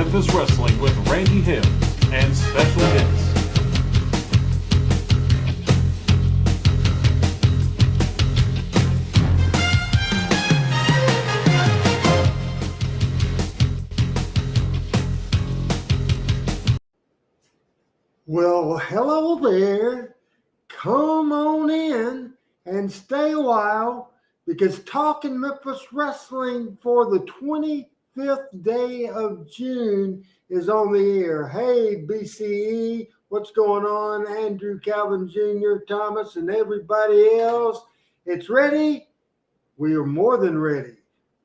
Memphis Wrestling with Randy Hill and special guests. Well, hello there. Come on in and stay a while because Talking Memphis Wrestling for the 25th day of June is on the air. Hey, BCE, what's going on? Andrew, Calvin Jr., Thomas, and everybody else. It's ready. We are more than ready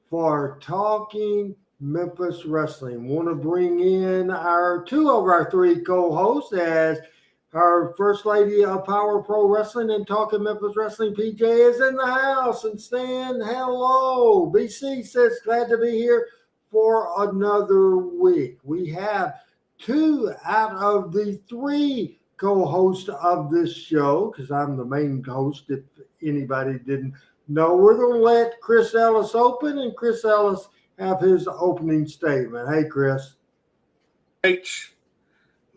for Talking Memphis Wrestling. Want to bring in our two of our three co-hosts as our First Lady of Power Pro Wrestling and Talking Memphis Wrestling, PJ, is in the house and saying hello. BC says glad to be here for another week. We have two out of the three co-hosts of this show, because I'm the main host if anybody didn't know. We're going to let Chris Ellis open, and Chris Ellis have his opening statement. Hey, Chris. H.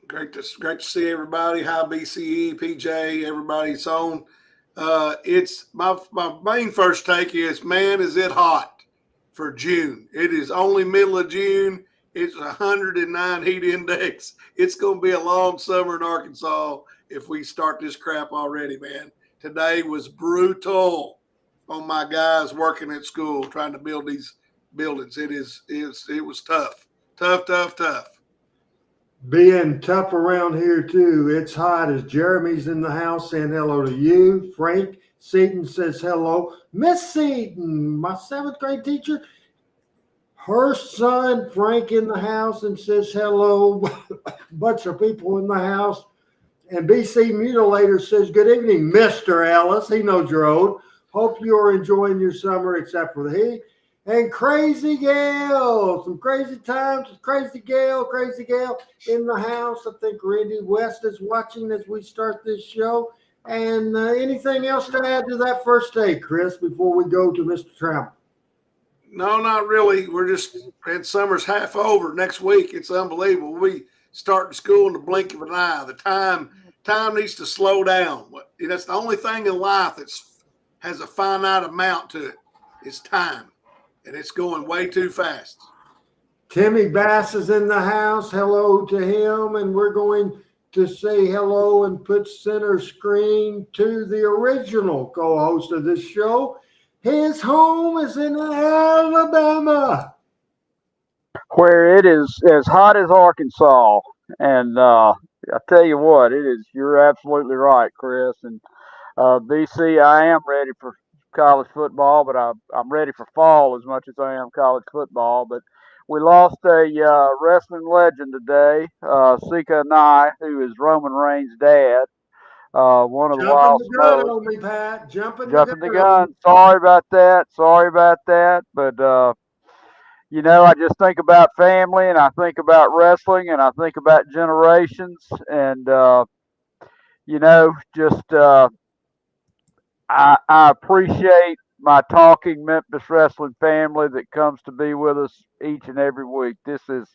Great to see everybody. Hi, BCE, PJ, everybody's on. It's my main first take is, man, is it hot for June? It is only middle of June. It's 109 heat index. It's going to be a long summer in Arkansas if we start this crap already, man. Today was brutal on my guys working at school trying to build these buildings. It was tough. Tough. Being tough around here too. It's hot as Jeremy's in the house saying hello to you. Frank Seaton says hello. Miss Seaton, my 7th grade teacher, her son Frank in the house and says hello. Bunch of people in the house. And BC Mutilator says good evening, Mr. Ellis. He knows your old. Hope you're enjoying your summer except for the heat. And Crazy Gail, some crazy times, Crazy Gail in the house. I think Randy West is watching as we start this show. And anything else to add to that first take, Chris, before we go to Mr. Trammell? No, not really. And summer's half over next week. It's unbelievable. We starting school in the blink of an eye. The time needs to slow down. That's the only thing in life that has a finite amount to it. It's time. And it's going way too fast. Timmy Bass is in the house. Hello to him. And we're going to say hello and put center screen to the original co-host of this show. His home is in Alabama, where it is as hot as Arkansas. And I tell you what, you're absolutely right, Chris. And BC, I am ready for college football, but I'm ready for fall as much as I am college football. But we lost a wrestling legend today, Sika Nye, who is Roman Reigns' dad. One of the Wild Jumping the gun Smoke. on me, Pat. Jumping the gun. Sorry about that. But I just think about family, and I think about wrestling, and I think about generations, and I appreciate my Talking Memphis Wrestling family that comes to be with us each and every week. This is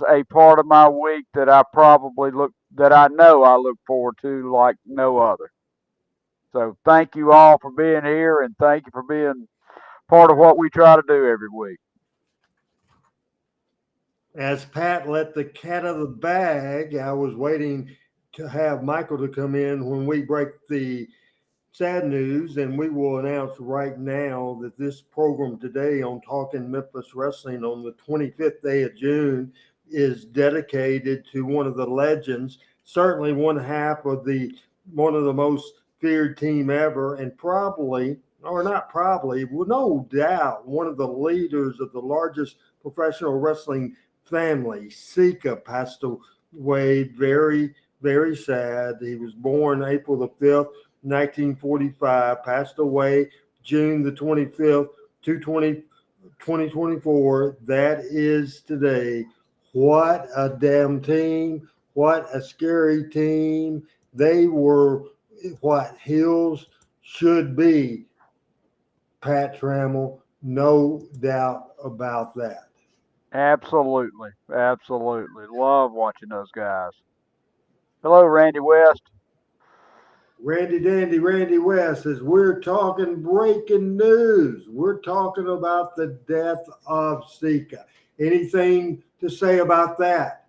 a part of my week that I know I look forward to like no other. So thank you all for being here, and thank you for being part of what we try to do every week. As Pat let the cat out of the bag, I was waiting to have Michael to come in when we break the sad news, and we will announce right now that this program today on Talking Memphis Wrestling on the 25th day of June is dedicated to one of the legends, certainly one of the most feared team ever, and no doubt, one of the leaders of the largest professional wrestling family. Sika passed away very, very sad. He was born April the 5th, 1945, passed away June the 25th, 2024. That is today. What a damn team. What a scary team. They were what Hills should be, Pat Trammell. No doubt about that. Absolutely, absolutely. Love watching those guys. Hello, Randy West. Randy Dandy Randy West, as we're talking breaking news. We're talking about the death of Sika. Anything to say about that?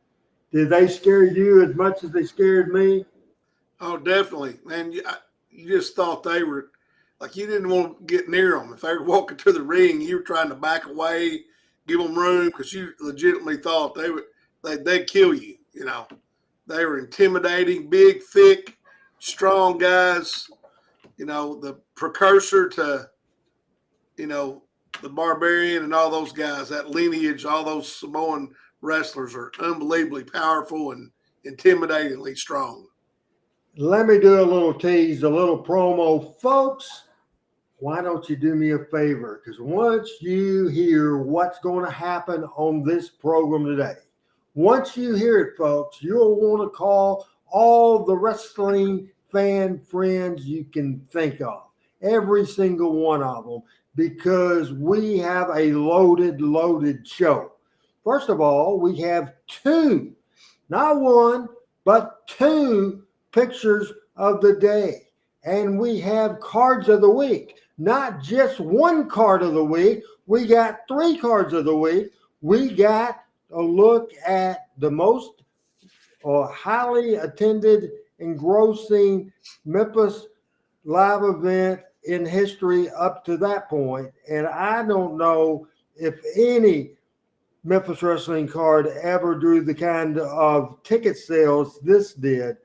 Did they scare you as much as they scared me? Oh, definitely, man. You just thought they were like you didn't want to get near them. If they were walking to the ring, you were trying to back away, give them room because you legitimately thought they'd kill you. You know, they were intimidating, big, thick, strong guys. You know, the precursor to you know the Barbarian and all those guys. That lineage, all those Samoan wrestlers are unbelievably powerful and intimidatingly strong. Let me do a little tease, a little promo. Folks, why don't you do me a favor? Because once you hear what's going to happen on this program today, once you hear it, folks, you'll want to call all the wrestling fan friends you can think of, every single one of them, because we have a loaded show. First of all, we have two, not one, but two pictures of the day. And we have cards of the week, not just one card of the week. We got three cards of the week. We got a look at the most highly attended, engrossing Memphis live event in history up to that point. And I don't know if any Memphis wrestling card ever drew the kind of ticket sales this did.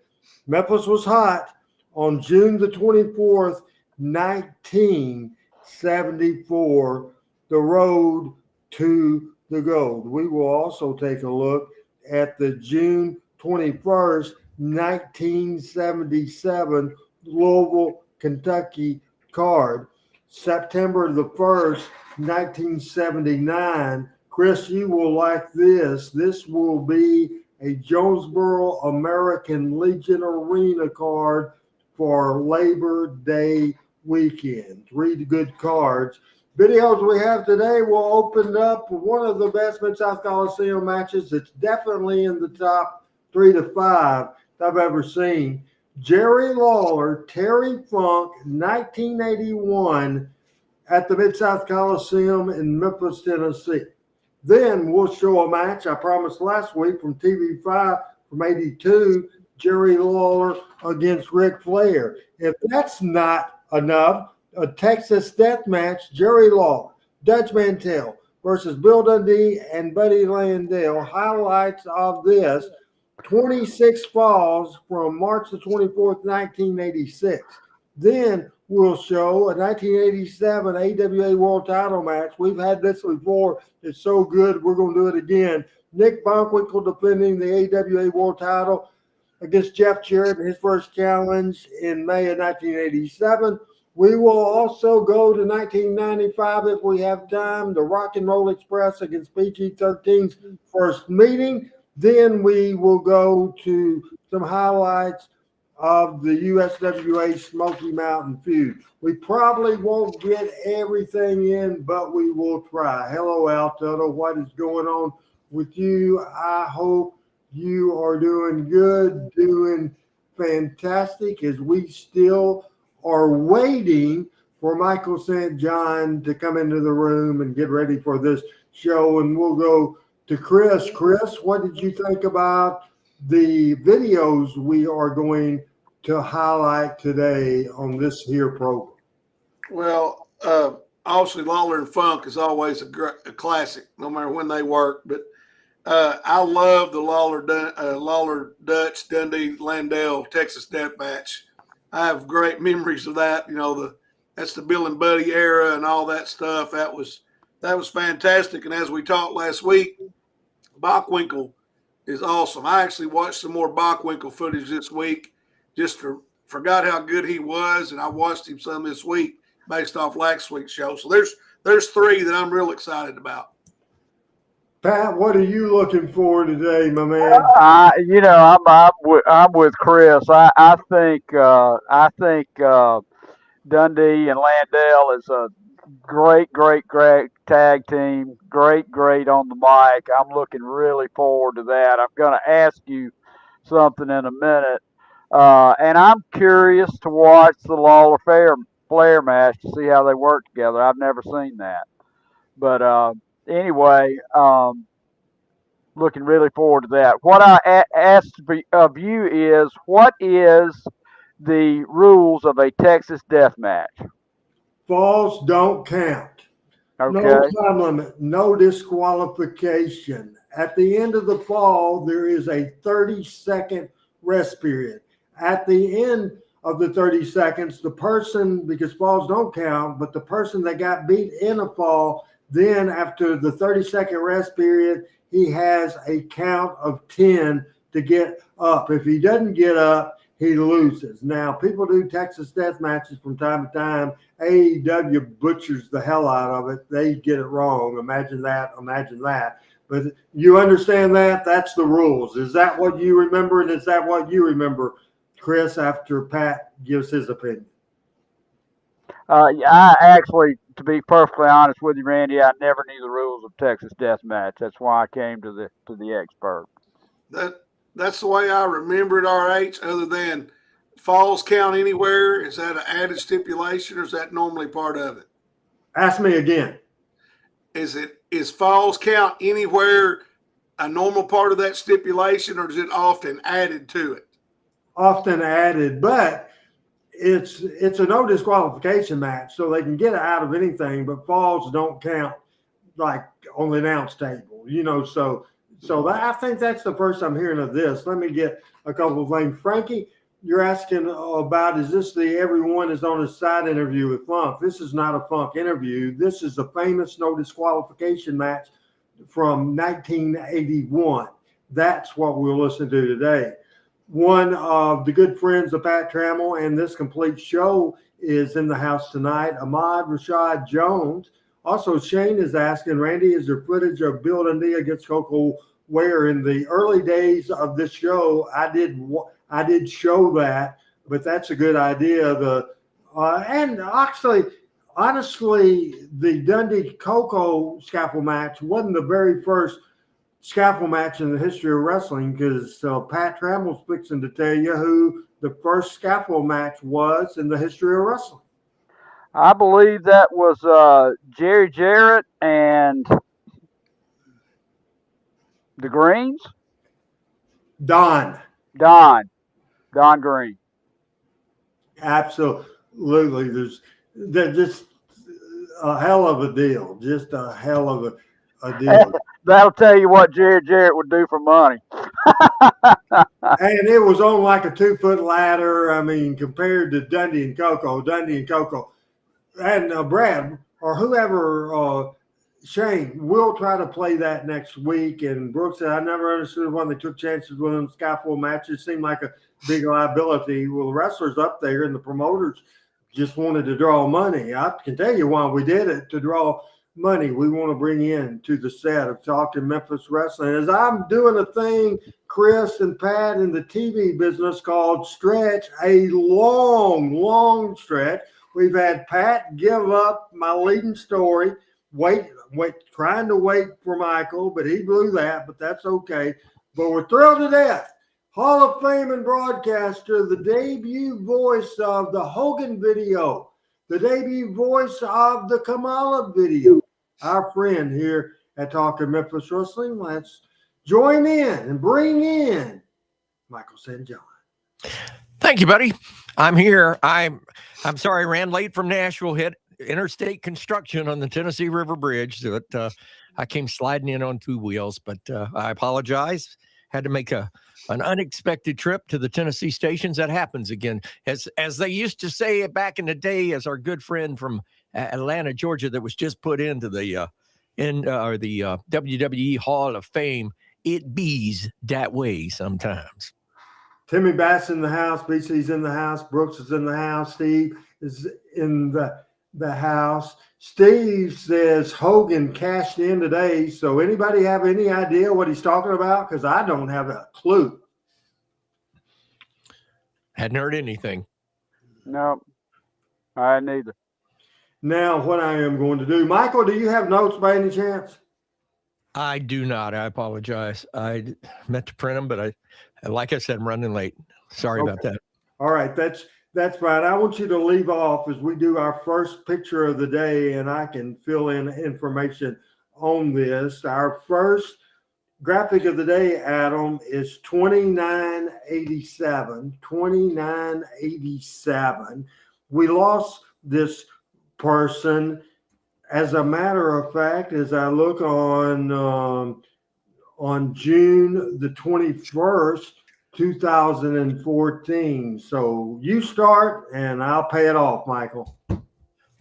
Memphis was hot on June the 24th, 1974, the road to the gold. We will also take a look at the June 21st, 1977 Louisville, Kentucky card. September the 1st, 1979. Chris, you will like this. This will be a Jonesboro American Legion Arena card for Labor Day weekend. Three good cards. Videos we have today will open up one of the best Mid-South Coliseum matches. It's definitely in the top 3 to 5 I've ever seen. Jerry Lawler, Terry Funk, 1981 at the Mid-South Coliseum in Memphis, Tennessee. Then we'll show a match I promised last week from TV5 from 82, Jerry Lawler against Ric Flair. If that's not enough, a Texas death match, Jerry Lawler, Dutch Mantel versus Bill Dundee and Buddy Landell. Highlights of this, 26 falls from March the 24th, 1986. Then we'll show a 1987 AWA World Title match. We've had this before. It's so good, we're going to do it again. Nick Bockwinkel defending the AWA World Title against Jeff Jarrett in his first challenge in May of 1987. We will also go to 1995 if we have time. The Rock and Roll Express against PG-13's first meeting. Then we will go to some highlights of the USWA Smoky Mountain feud. We probably won't get everything in, but we will try. Hello, Al Tuttle. What is going on with you? I hope you are doing good, doing fantastic, as we still are waiting for Michael St. John to come into the room and get ready for this show. And we'll go to Chris. Chris, what did you think about the videos we are going to highlight today on this here program? Well, obviously Lawler and Funk is always a classic, no matter when they work. But I love the Lawler Dutch Dundee Landell Texas Death Match. I have great memories of that. You know, that's the Bill and Buddy era and all that stuff. That was fantastic. And as we talked last week, Bockwinkel is awesome. I actually watched some more Bockwinkel footage this week. Forgot how good he was, and I watched him some this week based off last week's show. So there's three that I'm real excited about. Pat, what are you looking for today, my man? I'm with Chris. I think Dundee and Landell is a great tag team. Great on the mic. I'm looking really forward to that. I'm going to ask you something in a minute. And I'm curious to watch the Lawler Flair match to see how they work together. I've never seen that. But anyway, looking really forward to that. What I asked of you is, what is the rules of a Texas death match? Falls don't count. Okay. No time limit, no disqualification. At the end of the fall, there is a 30-second rest period. At the end of the 30 seconds, the person, because falls don't count, but the person that got beat in a fall, then after the 30-second rest period, he has a count of 10 to get up. If he doesn't get up, he loses. Now, people do Texas death matches from time to time. AEW butchers the hell out of it. They get it wrong. Imagine that. But you understand that? That's the rules. Is that what you remember? And is that what you remember, Chris, after Pat gives his opinion? I actually, to be perfectly honest with you, Randy, I never knew the rules of Texas death match. That's why I came to the expert. That's the way I remember it, RH, other than falls count anywhere. Is that an added stipulation or is that normally part of it? Ask me again. Is falls count anywhere a normal part of that stipulation, or is it often added to it? Often added, but it's a no disqualification match, so they can get out of anything, but falls don't count like on the announce table, so that, I think that's the first I'm hearing of this. Let me get a couple of things. Frankie, you're asking about, is this the Everyone Is on His Side interview with Funk? This is not a Funk interview. This is a famous no disqualification match from 1981. That's what we'll listen to today. One of the good friends of Pat Trammell and this complete show is in the house tonight, Ahmad Rashad Jones. Also, Shane is asking, Randy, is there footage of Bill Dundee against Coco Ware? In the early days of this show, I did show that, but that's a good idea. And actually, honestly, the Dundee Coco scaffold match wasn't the very first scaffold match in the history of wrestling, because Pat Trammell's fixing to tell you who the first scaffold match was in the history of wrestling. I believe that was Jerry Jarrett and the Greens. Don Green. Absolutely. There's just a hell of a deal. Just a hell of a deal. That'll tell you what Jerry Jarrett would do for money. And it was on like a 2-foot ladder. I mean, compared to Dundee and Coco. And Brad or whoever, Shane, we'll try to play that next week. And Brooks said, I never understood when they took chances with them scaffold matches. It seemed like a big liability. Well, the wrestlers up there and the promoters just wanted to draw money. I can tell you why we did it, to draw money we want to bring in to the set of Talking Memphis Wrestling. As I'm doing a thing, Chris and Pat, in the TV business called Stretch, a long stretch. We've had Pat give up my leading story, trying to wait for Michael, but he blew that, but that's okay. But we're thrilled to death. Hall of Fame and broadcaster, the debut voice of the Hogan video, the debut voice of the Kamala video. Our friend here at Talking Memphis Wrestling, let's join in and bring in Michael St. John. Thank you, buddy. I'm here. I'm sorry I ran late from Nashville, hit interstate construction on the Tennessee River Bridge. So I came sliding in on 2 wheels, but I apologize. Had to make an unexpected trip to the Tennessee stations. That happens again. As they used to say back in the day, as our good friend from Atlanta, Georgia, that was just put into the WWE Hall of Fame, it bees that way sometimes. Timmy Bass in the house, BC's in the house, Brooks is in the house, Steve is in the house. Steve says Hogan cashed in today. So anybody have any idea what he's talking about? Because I don't have a clue. Hadn't heard anything. No, I neither. now what I am going to do. Michael, do you have notes by any chance? I do not. I apologize. I meant to print them, but like I said, I'm running late. Sorry about that. All right, that's fine. I want you to leave off as we do our first picture of the day, and I can fill in information on this. Our first graphic of the day, Adam, is 2987. 2987. We lost this person. As a matter of fact, as I look on June the 21st, 2014. So you start and I'll pay it off, Michael.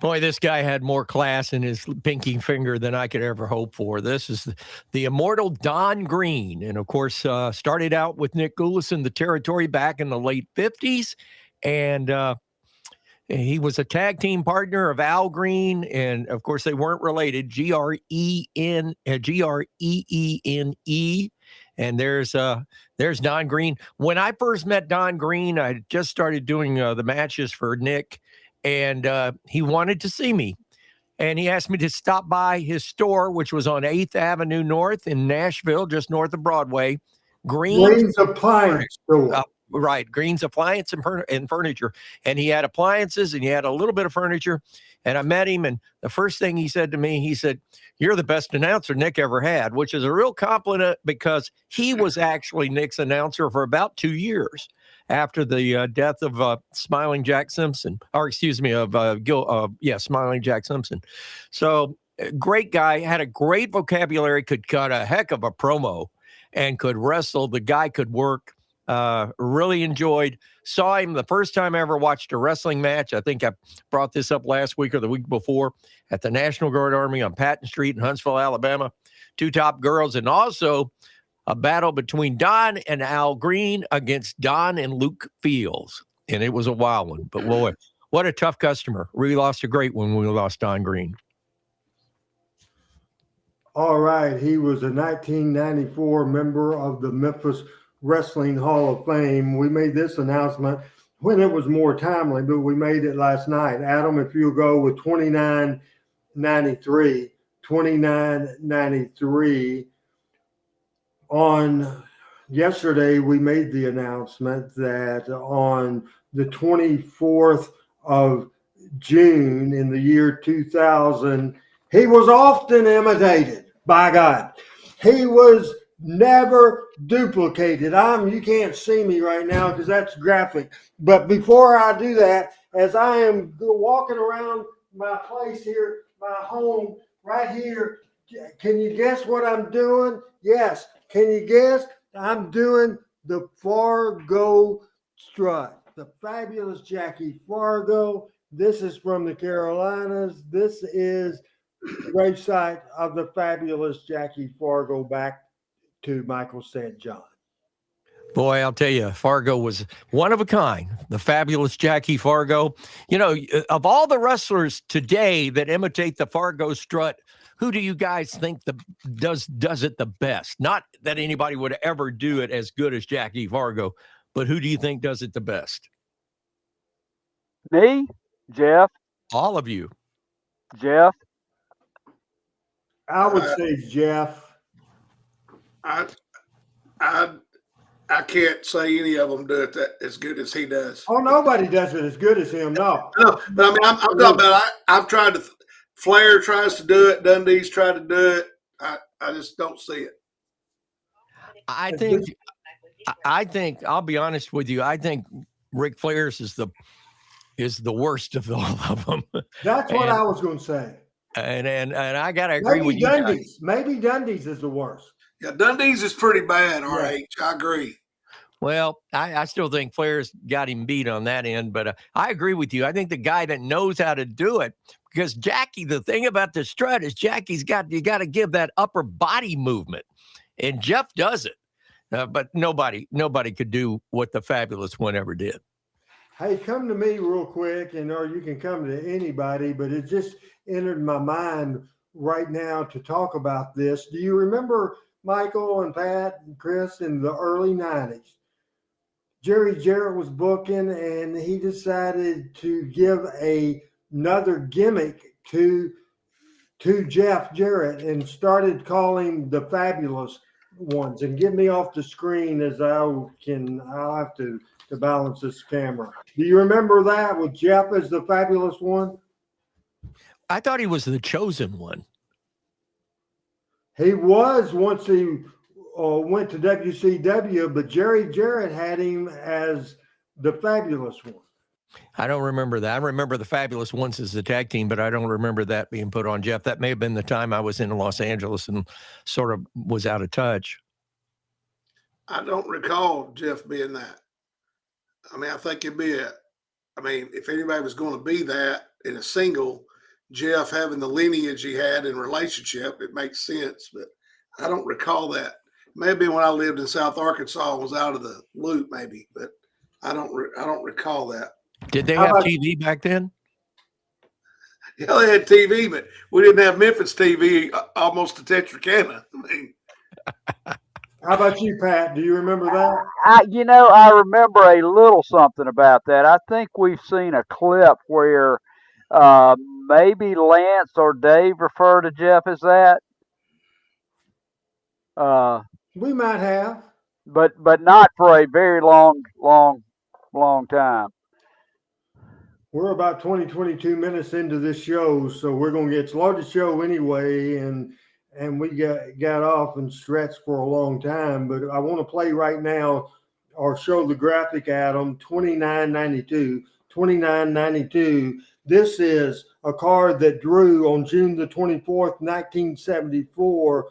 Boy, this guy had more class in his pinky finger than I could ever hope for. This is the immortal Don Green. And of course, started out with Nick Gulas in the territory back in the late 50s. And he was a tag team partner of Al Green. And of course, they weren't related. Greene. And there's Don Green. When I first met Don Green, I just started doing the matches for Nick. And he wanted to see me. And he asked me to stop by his store, which was on 8th Avenue North in Nashville, just north of Broadway. Green's Appliance Store. Right. Green's Appliance and Furniture. And he had appliances and he had a little bit of furniture. And I met him. And the first thing he said to me, he said, "You're the best announcer Nick ever had," which is a real compliment because he was actually Nick's announcer for about 2 years after the death of Smiling Jack Simpson, or excuse me, of Smiling Jack Simpson. So great guy, had a great vocabulary, could cut a heck of a promo and could wrestle. The guy could work. Really enjoyed. Saw him the first time I ever watched a wrestling match. I think I brought this up last week or the week before at the National Guard Army on Patton Street in Huntsville, Alabama. Two top girls, and also a battle between Don and Al Green against Don and Luke Fields. And it was a wild one. But boy, what a tough customer. We lost a great one when we lost Don Green. All right. He was a 1994 member of the Memphis Wrestling Hall of Fame. We made this announcement when it was more timely, but we made it last night. Adam, if you'll go with 2993. 2993. On yesterday, we made the announcement that on the 24th of June in the year 2000, he was often imitated by God. He was never duplicated. You can't see me right now because that's graphic. But before I do that, as I am walking around my place here, my home right here, can you guess what I'm doing? Yes. Can you guess? I'm doing the Fargo strut, the fabulous Jackie Fargo. This is from the Carolinas. This is the gravesite of the fabulous Jackie Fargo back to Michael St. John. Boy, I'll tell you, Fargo was one of a kind. The fabulous Jackie Fargo. You know, of all the wrestlers today that imitate the Fargo strut, who do you guys think does it the best? Not that anybody would ever do it as good as Jackie Fargo, but who do you think does it the best? Me, Jeff. All of you. Jeff. I would say Jeff. I can't say any of them do it as good as he does. Oh, nobody does it as good as him. No, but I mean, I'm talking about. I've tried to. Flair tries to do it. Dundee's tried to do it. I just don't see it. I think I'll be honest with you. I think Ric Flair's is the worst of all of them. That's what I was going to say. And I gotta agree with you. Maybe Dundee's is the worst. Yeah, Dundee's is pretty bad. RH, I agree. Well, I still think Flair's got him beat on that end, but I agree with you. I think the guy that knows how to do it, because Jackie, the thing about the strut is you got to give that upper body movement, and Jeff does it. But nobody could do what the fabulous one ever did. Hey, come to me real quick, or you can come to anybody, but it just entered my mind right now to talk about this. Do you remember Michael and Pat and Chris in the early 90s? Jerry Jarrett was booking, and he decided to give another gimmick to Jeff Jarrett and started calling the Fabulous Ones. And get me off the screen as I'll have to balance this camera. Do you remember that with Jeff as the Fabulous One? I thought he was the chosen one. He was once he went to WCW, but Jerry Jarrett had him as the Fabulous One. I don't remember that. I remember the Fabulous Ones as the tag team, but I don't remember that being put on Jeff. That may have been the time I was in Los Angeles and sort of was out of touch. I don't recall Jeff being that. I mean, I think it'd be if anybody was going to be that in a single, Jeff having the lineage he had in relationship, it makes sense, but I don't recall that. It may have been when I lived in South Arkansas and was out of the loop, maybe, but I don't recall that. Did they have TV back then? Yeah, they had TV, but we didn't have Memphis TV almost to Texarkana. I mean, how about you, Pat? Do you remember that? I remember a little something about that. I think we've seen a clip where maybe Lance or Dave refer to Jeff as that. We might have, but not for a very long time. We're about 22 minutes into this show, so we're going to get started the show anyway, and we got off and stretched for a long time. But I want to play right now or show the graphic, Adam. 2992. This is a card that drew on June the 24th, 1974,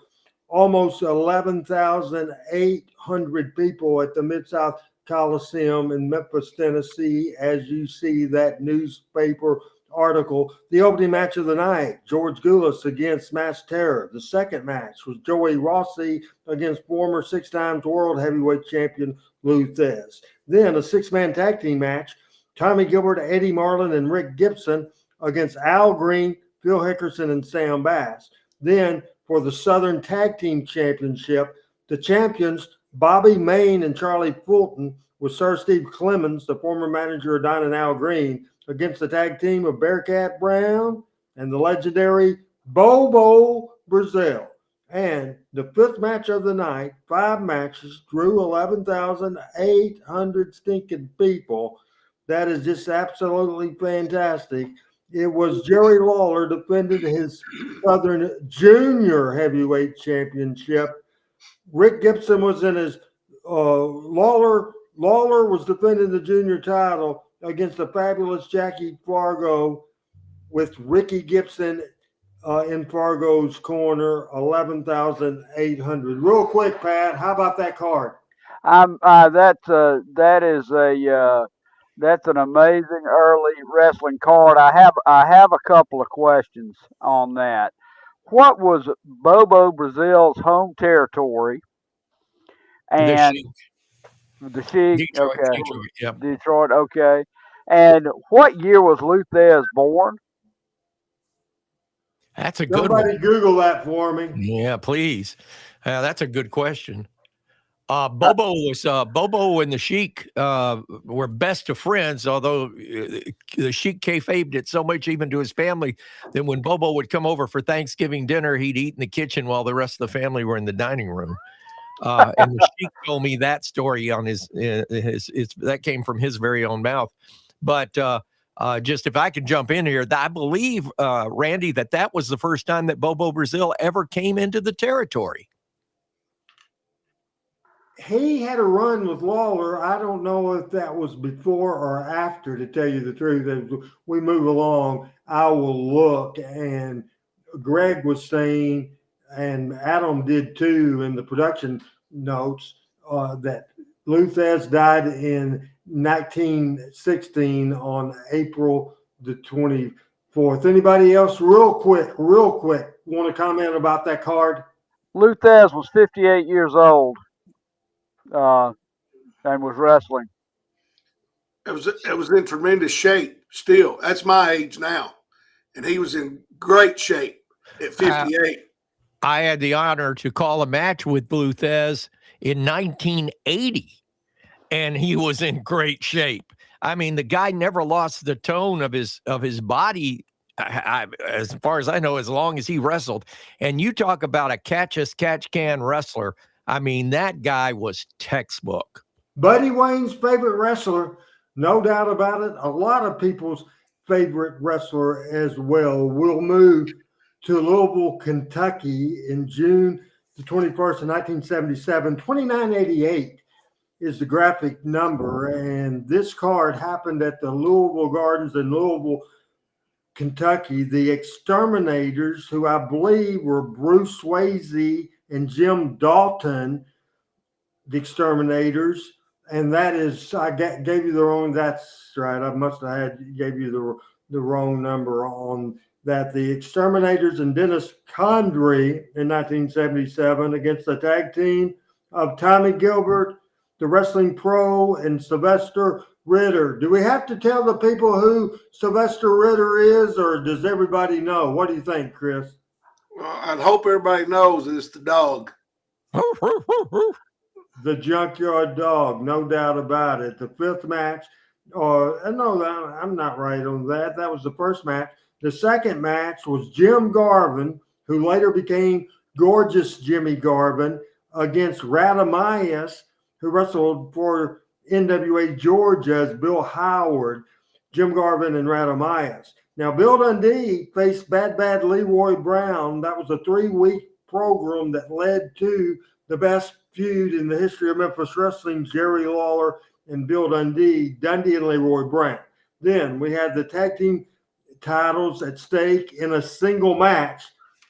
almost 11,800 people at the Mid-South Coliseum in Memphis, Tennessee, as you see that newspaper article. The opening match of the night, George Goulas against Smash Terror. The second match was Joey Rossi against former 6 times world heavyweight champion Lou Thesz. Then a 6-man tag team match, Tommy Gilbert, Eddie Marlin, and Rick Gibson against Al Green, Phil Hickerson, and Sam Bass. Then for the Southern Tag Team Championship, the champions, Bobby Main and Charlie Fulton, with Sir Steve Clemens, the former manager of Don and Al Green, against the tag team of Bearcat Brown and the legendary Bobo Brazil. And the 5th match of the night, 5 matches, drew 11,800 stinking people. That is just absolutely fantastic. It was Jerry Lawler defended his Southern Junior Heavyweight Championship. Rick Gibson was in his Lawler was defending the junior title against the fabulous Jackie Fargo, with Ricky Gibson in Fargo's corner, 11,800. Real quick, Pat, how about that card? That's an amazing early wrestling card. I have a couple of questions on that. What was Bobo Brazil's home territory? And the Sheik, Detroit, okay. Detroit, yep. Detroit, okay. And what year was Lou Thesz born? That's a good one. Somebody Google that for me. Yeah, please. That's a good question. Bobo and the Sheik were best of friends, although the Sheik kayfabed it so much even to his family that when Bobo would come over for Thanksgiving dinner, he'd eat in the kitchen while the rest of the family were in the dining room. And the Sheik told me that story on his that came from his very own mouth. But just if I could jump in here, I believe, Randy, that was the first time that Bobo Brazil ever came into the territory. He had a run with Lawler. I don't know if that was before or after, to tell you the truth. As we move along, I will look. And Greg was saying, and Adam did too in the production notes, that Lou Thesz died in 1916 on April the 24th. Anybody else, real quick, want to comment about that card? Lou Thesz was 58 years old. And was wrestling. It was in tremendous shape still. That's my age now. And he was in great shape at 58. I had the honor to call a match with Lou Thesz in 1980, and he was in great shape. I mean, the guy never lost the tone of his body as far as I know, as long as he wrestled. And you talk about a catch-as-catch-can wrestler. I mean, that guy was textbook. Buddy Wayne's favorite wrestler, no doubt about it. A lot of people's favorite wrestler as well. We'll move to Louisville, Kentucky in June the 21st of 1977. 2988 is the graphic number, and this card happened at the Louisville Gardens in Louisville, Kentucky. The Exterminators, who I believe were Bruce Swayze and Jim Dalton, the Exterminators, and that is, I gave you the wrong, that's right, I must have gave you the wrong number on that. The Exterminators and Dennis Condrey in 1977 against the tag team of Tommy Gilbert, the Wrestling Pro, and Sylvester Ritter. Do we have to tell the people who Sylvester Ritter is, or does everybody know? What do you think, Chris? Well, I'd hope everybody knows it's the dog. The Junkyard Dog, no doubt about it. The fifth match, no, I'm not right on that. That was the first match. The second match was Jim Garvin, who later became Gorgeous Jimmy Garvin, against Radomius, who wrestled for NWA Georgia as Bill Howard. Jim Garvin and Radomius. Now, Bill Dundee faced Bad Leroy Brown. That was a 3-week program that led to the best feud in the history of Memphis Wrestling, Jerry Lawler and Bill Dundee and Leroy Brown. Then we had the tag team titles at stake in a single match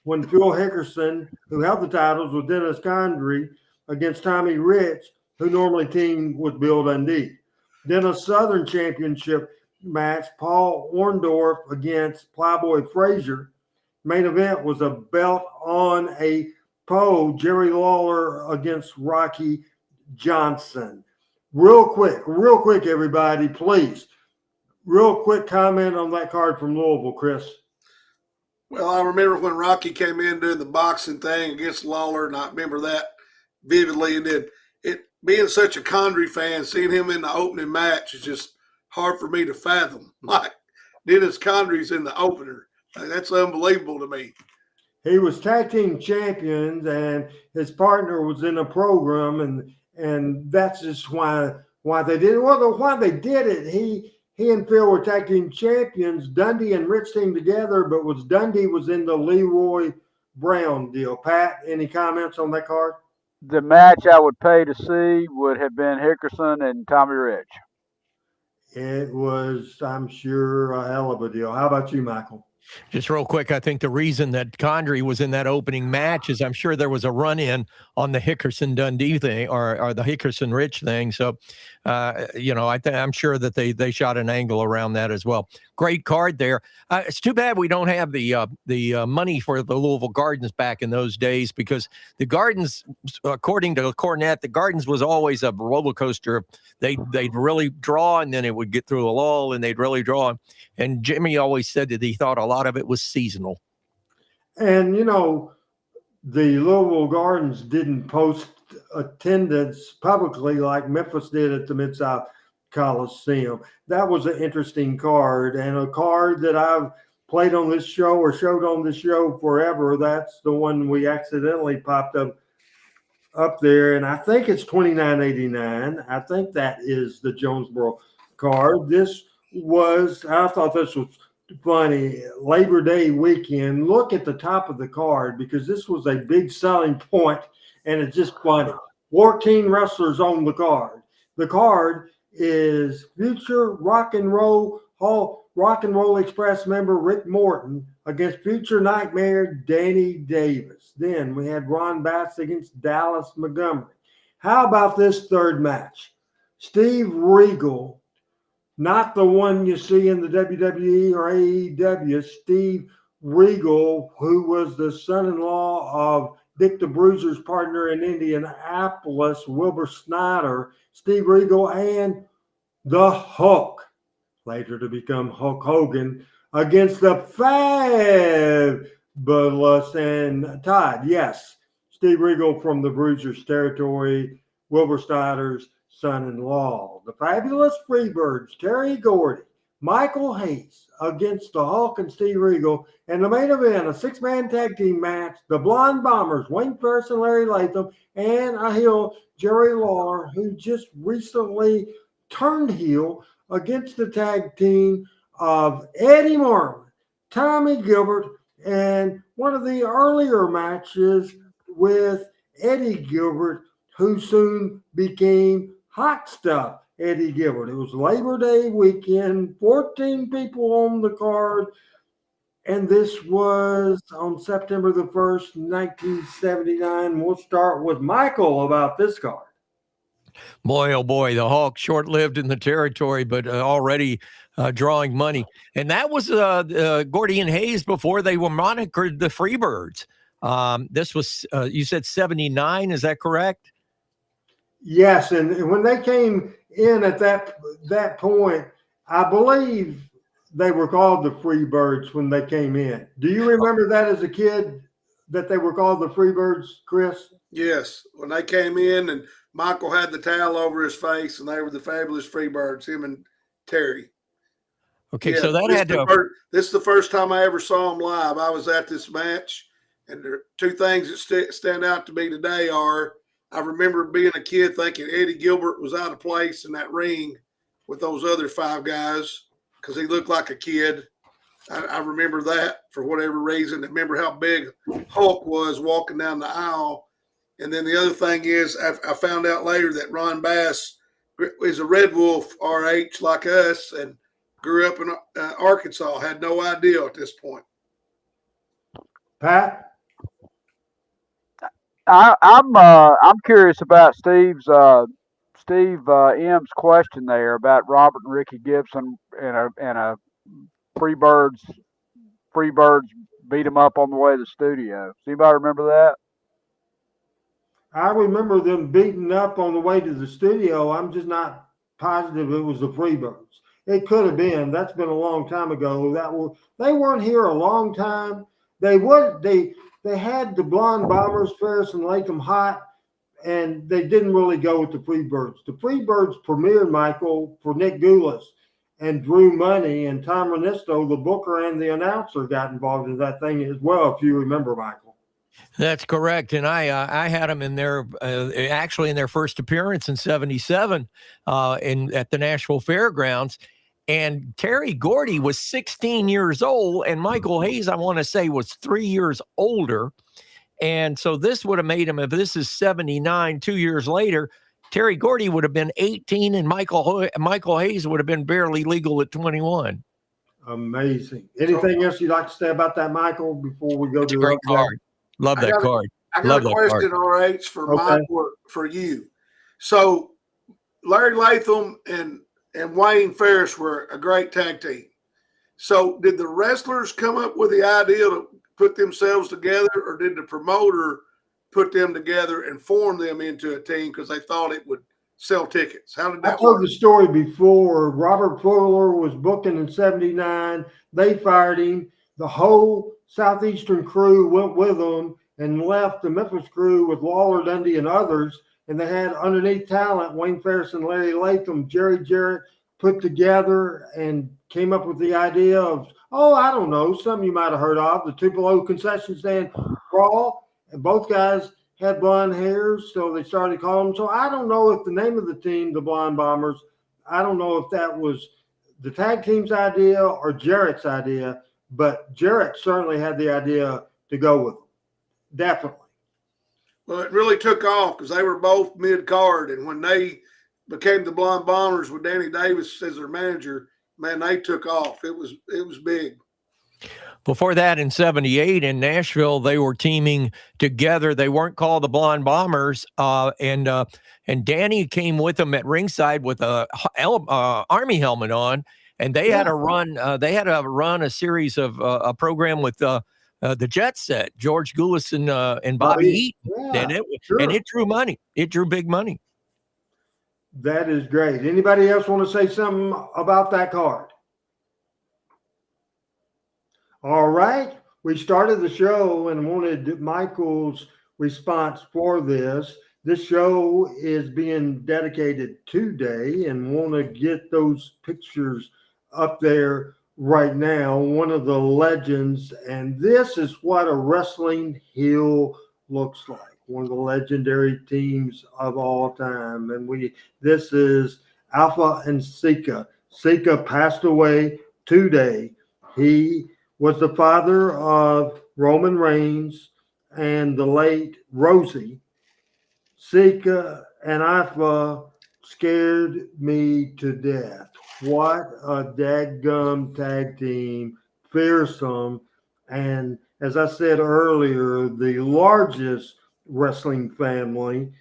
when Phil Hickerson, who held the titles with Dennis Condrey, against Tommy Rich, who normally teamed with Bill Dundee. Then a Southern Championship match, Paul Orndorff against Plowboy Frazier. Main event was a belt on a pole, Jerry Lawler against Rocky Johnson. Real quick, everybody, please. Real quick comment on that card from Louisville, Chris. Well, I remember when Rocky came in doing the boxing thing against Lawler, and I remember that vividly. And then it being such a Condrey fan, seeing him in the opening match is just hard for me to fathom. Like Dennis Condrey's in the opener. That's unbelievable to me. He was tag team champions, and his partner was in a program, and that's just why they did it. Well, why they did it, he and Phil were tag team champions. Dundee and Rich teamed together, but Dundee was in the Leroy Brown deal. Pat, any comments on that card? The match I would pay to see would have been Hickerson and Tommy Rich. It was, I'm sure, a hell of a deal. How about you, Michael? Just real quick, I think the reason that Condrey was in that opening match is I'm sure there was a run-in on the Hickerson-Dundee thing or the Hickerson-Rich thing. So, I'm sure that they shot an angle around that as well. Great card there. It's too bad we don't have the money for the Louisville Gardens back in those days, because the Gardens, according to Cornette, the Gardens was always a roller coaster. They'd really draw, and then it would get through a lull, and they'd really draw. And Jimmy always said that he thought a lot of it was seasonal. And, the Louisville Gardens didn't post attendance publicly like Memphis did at the Mid-South Coliseum. That was an interesting card, and a card that I've played on this show or showed on this show forever. That's the one we accidentally popped up there, and I think it's 2989. I think that is the Jonesboro card. I thought this was funny. Labor Day weekend. Look at the top of the card, because this was a big selling point, and it's just funny. 14 wrestlers on the card. The card is future Rock and Roll Express member Rick Morton against future Nightmare Danny Davis. Then we had Ron Bass against Dallas Montgomery. How about this third match? Steve Regal, not the one you see in the WWE or AEW, Steve Regal, who was the son-in-law of Dick the Bruiser's partner in Indianapolis, Wilbur Snyder. Steve Regal and the Hulk, later to become Hulk Hogan, against the Fabulous and Todd. Yes, Steve Regal from the Bruisers territory, Wilbur Snyder's son-in-law. The Fabulous Freebirds, Terry Gordy, Michael Hayes against the Hulk and Steve Regal. And the main event, a 6-man tag team match, the Blonde Bombers, Wayne Ferris and Larry Latham, and a heel, Jerry Lawler, who just recently turned heel against the tag team of Eddie Martin, Tommy Gilbert, and one of the earlier matches with Eddie Gilbert, who soon became Hot Stuff Eddie Gilbert. It was Labor Day weekend, 14 people on the card, and this was on September the 1st, 1979. We'll start with Michael about this card. Boy, oh boy, the Hawk short-lived in the territory, but already drawing money. And that was Gordy and Hayes before they were monikered the Freebirds. This was, you said 79, is that correct? Yes, and when they came in at that point, I believe they were called the Freebirds when they came in. Do you remember that as a kid, that they were called the Freebirds, Chris? Yes, when they came in and Michael had the towel over his face, and they were the Fabulous Freebirds, him and Terry. Okay, Yeah, so that had to. This is the first time I ever saw them live. I was at this match, and there are two things that stand out to me today are I remember being a kid thinking Eddie Gilbert was out of place in that ring with those other 5 guys because he looked like a kid. I remember that for whatever reason. I remember how big Hulk was walking down the aisle. And then the other thing is I found out later that Ron Bass is a Red Wolf RH like us and grew up in Arkansas. Had no idea at this point. Pat? I'm curious about Steve M's question there about Robert and Ricky Gibson and a Freebirds beat him up on the way to the studio. Does anybody remember that? I remember them beating up on the way to the studio. I'm just not positive it was the Freebirds. It could have been. That's been a long time ago. They weren't here a long time. They had the Blonde Bombers, Ferris and Latham hot, and they didn't really go with the Freebirds. The Freebirds premiered, Michael, for Nick Gulas and drew money, and Tom Renisto, the booker and the announcer, got involved in that thing as well, if you remember, Michael. That's correct, and I had them in their actually in their first appearance in '77 at the Nashville Fairgrounds. And Terry Gordy was 16 years old, and Michael Hayes, I want to say, was 3 years older. And so this would have made him, if this is 79, 2 years later, Terry Gordy would have been 18, and Michael Hayes would have been barely legal at 21. Amazing. Anything else you'd like to say about that, Michael, before we go to a great card? Love that card. I got a question, RH, for Michael, for you. So Larry Latham and Wayne Ferris were a great tag team. So did the wrestlers come up with the idea to put themselves together, or did the promoter put them together and form them into a team because they thought it would sell tickets? How did that work? I told the story before. Robert Fuller was booking in '79. They fired him. The whole Southeastern crew went with them and left the Memphis crew with Lawler, Dundee, and others. And they had underneath talent, Wayne Ferris and Larry Latham, Jerry Jarrett put together and came up with the idea of, I don't know, some you might have heard of, the Tupelo concession stand brawl. And both guys had blonde hairs, so they started calling them. So I don't know if the name of the team, the Blonde Bombers, I don't know if that was the tag team's idea or Jarrett's idea, but Jarrett certainly had the idea to go with them. Definitely. Well, it really took off because they were both mid-card, and when they became the Blonde Bombers with Danny Davis as their manager, man, they took off. It was big. Before that, in '78 in Nashville, they were teaming together. They weren't called the Blonde Bombers, and Danny came with them at ringside with a Army helmet on, and they had a run. They had to run a series of a program with the Jet Set, George Gulas and Bobby Eaton, and it drew money. It drew big money. That is great. Anybody else want to say something about that card? All right. We started the show and wanted Michael's response for this. This show is being dedicated today and want to get those pictures up there right now, one of the legends. And this is what a Wrestling Hill looks like. One of the legendary teams of all time. And this is Alpha and Sika. Sika passed away today. He was the father of Roman Reigns and the late Rosie. Sika and Alpha scared me to death. What a dadgum tag team, fearsome. And as I said earlier, the largest wrestling family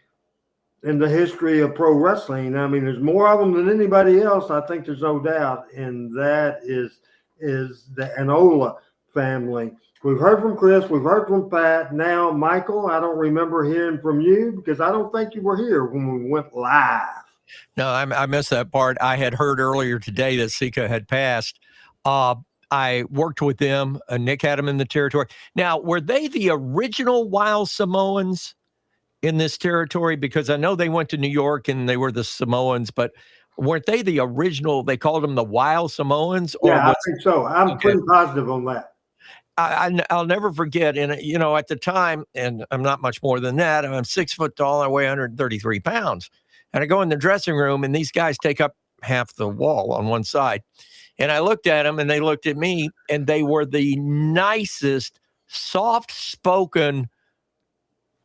in the history of pro wrestling. I mean, there's more of them than anybody else. I think there's no doubt. And that is the Anola family. We've heard from Chris. We've heard from Pat. Now, Michael, I don't remember hearing from you because I don't think you were here when we went live. No, I missed that part. I had heard earlier today that Sika had passed. I worked with them. Nick had them in the territory. Now, were they the original Wild Samoans in this territory? Because I know they went to New York and they were the Samoans, but weren't they the original? They called them the Wild Samoans? Yeah, I think so. I'm pretty positive on that. I'll never forget. And, at the time, and I'm not much more than that, I'm 6 foot tall, I weigh 133 pounds. And I go in the dressing room and these guys take up half the wall on one side. And I looked at them and they looked at me and they were the nicest, soft-spoken.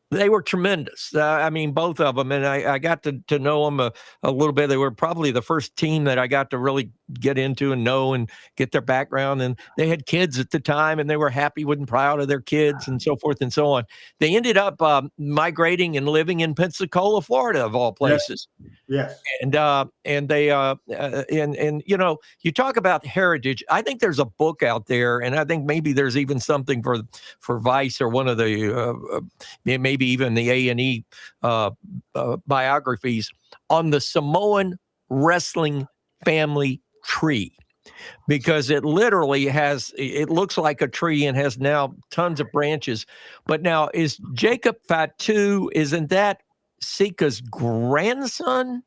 They were tremendous. I mean, both of them. And I got to know them a little bit. They were probably the first team that I got to really get into and know and get their background. And they had kids at the time and they were happy and proud of their kids and so forth and so on. They ended up migrating and living in Pensacola, Florida, of all places. Yes. And they you talk about heritage. I think there's a book out there, and I think maybe there's even something for Vice or one of the maybe even the A&E biographies on the Samoan wrestling family tree, because it literally it looks like a tree and has now tons of branches. But now, is Jacob Fatu, isn't that Sika's grandson?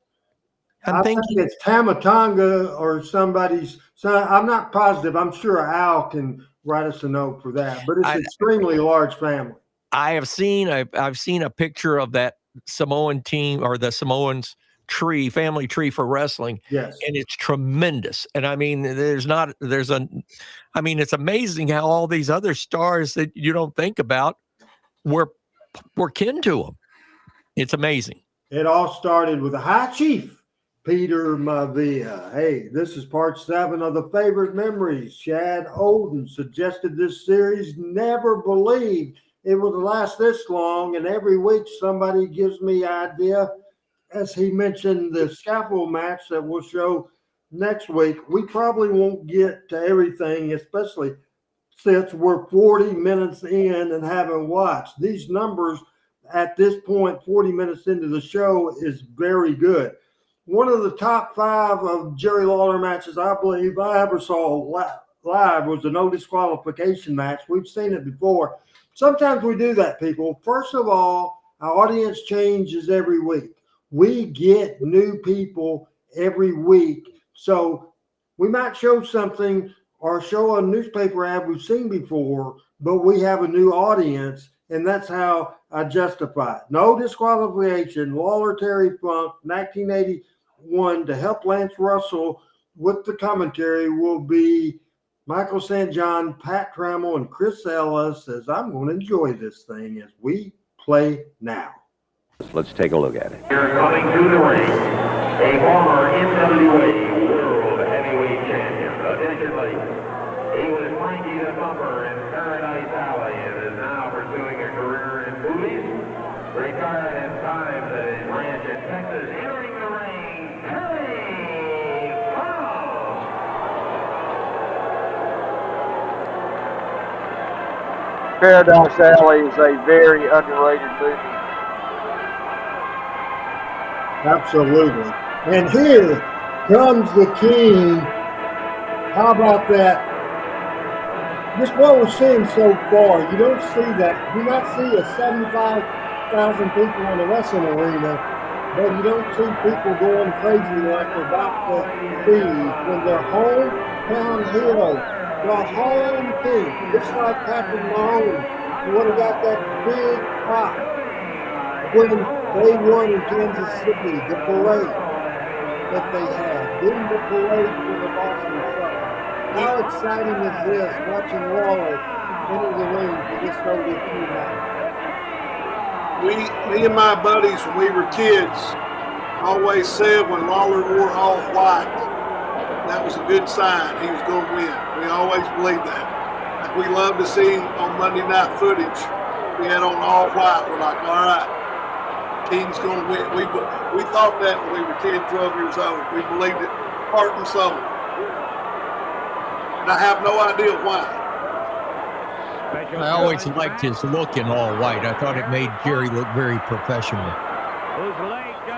I think it's Tamatonga or somebody's son. I'm not positive. I'm sure Al can write us a note for that, but it's an extremely large family. I've seen a picture of that Samoan team, or the Samoans family tree for wrestling. Yes. And it's tremendous. And I mean, it's amazing how all these other stars that you don't think about were kin to them. It's amazing. It all started with a high chief, Peter Maivia. Hey, this is part 7 of the favorite memories. Shad Olden suggested this series. Never believed it would last this long, and every week somebody gives me idea. As he mentioned, the scaffold match that we'll show next week, we probably won't get to everything, especially since we're 40 minutes in and haven't watched. These numbers at this point, 40 minutes into the show, is very good. One of the top 5 of Jerry Lawler matches I believe I ever saw live was a no disqualification match. We've seen it before. Sometimes we do that, people. First of all, our audience changes every week. We get new people every week. So we might show something or show a newspaper ad we've seen before, but we have a new audience, and that's how I justify it. No disqualification. Lawler Terry Funk, 1981, to help Lance Russell with the commentary will be Michael St. John, Pat Trammell, and Chris Ellis, as I'm going to enjoy this thing as we play now. Let's take a look at it. Here coming to the ring, a former NWA World Heavyweight Champion. Attention, ladies. He was Frankie the Thumper in Paradise Alley and is now pursuing a career in movies. Retired in times at his ranch in Texas. Entering the ring, Terry Funk. Paradise Alley is a very underrated movie. Absolutely. And here comes the king. How about that? Just what we're seeing so far, you don't see that. You do not see a 75,000 people in the wrestling arena but you don't see people going crazy like they're about to be when their hometown hero, the home team, just like Patrick Mahomes, would have got that big pop when they won in Kansas City, the parade that they had, then the parade for the Boston Celtics. How exciting is this, watching Lawler enter the ring for this ODQ match? Me and my buddies, when we were kids, always said when Lawler wore all white, that was a good sign he was going to win. We always believed that. We loved to see him on Monday Night Footage. We had on all white. We're like, all right, King's going to win. We thought that when we were 10, 12 years old. We believed it heart and soul. And I have no idea why. I always liked his look in all white. I thought it made Jerry look very professional.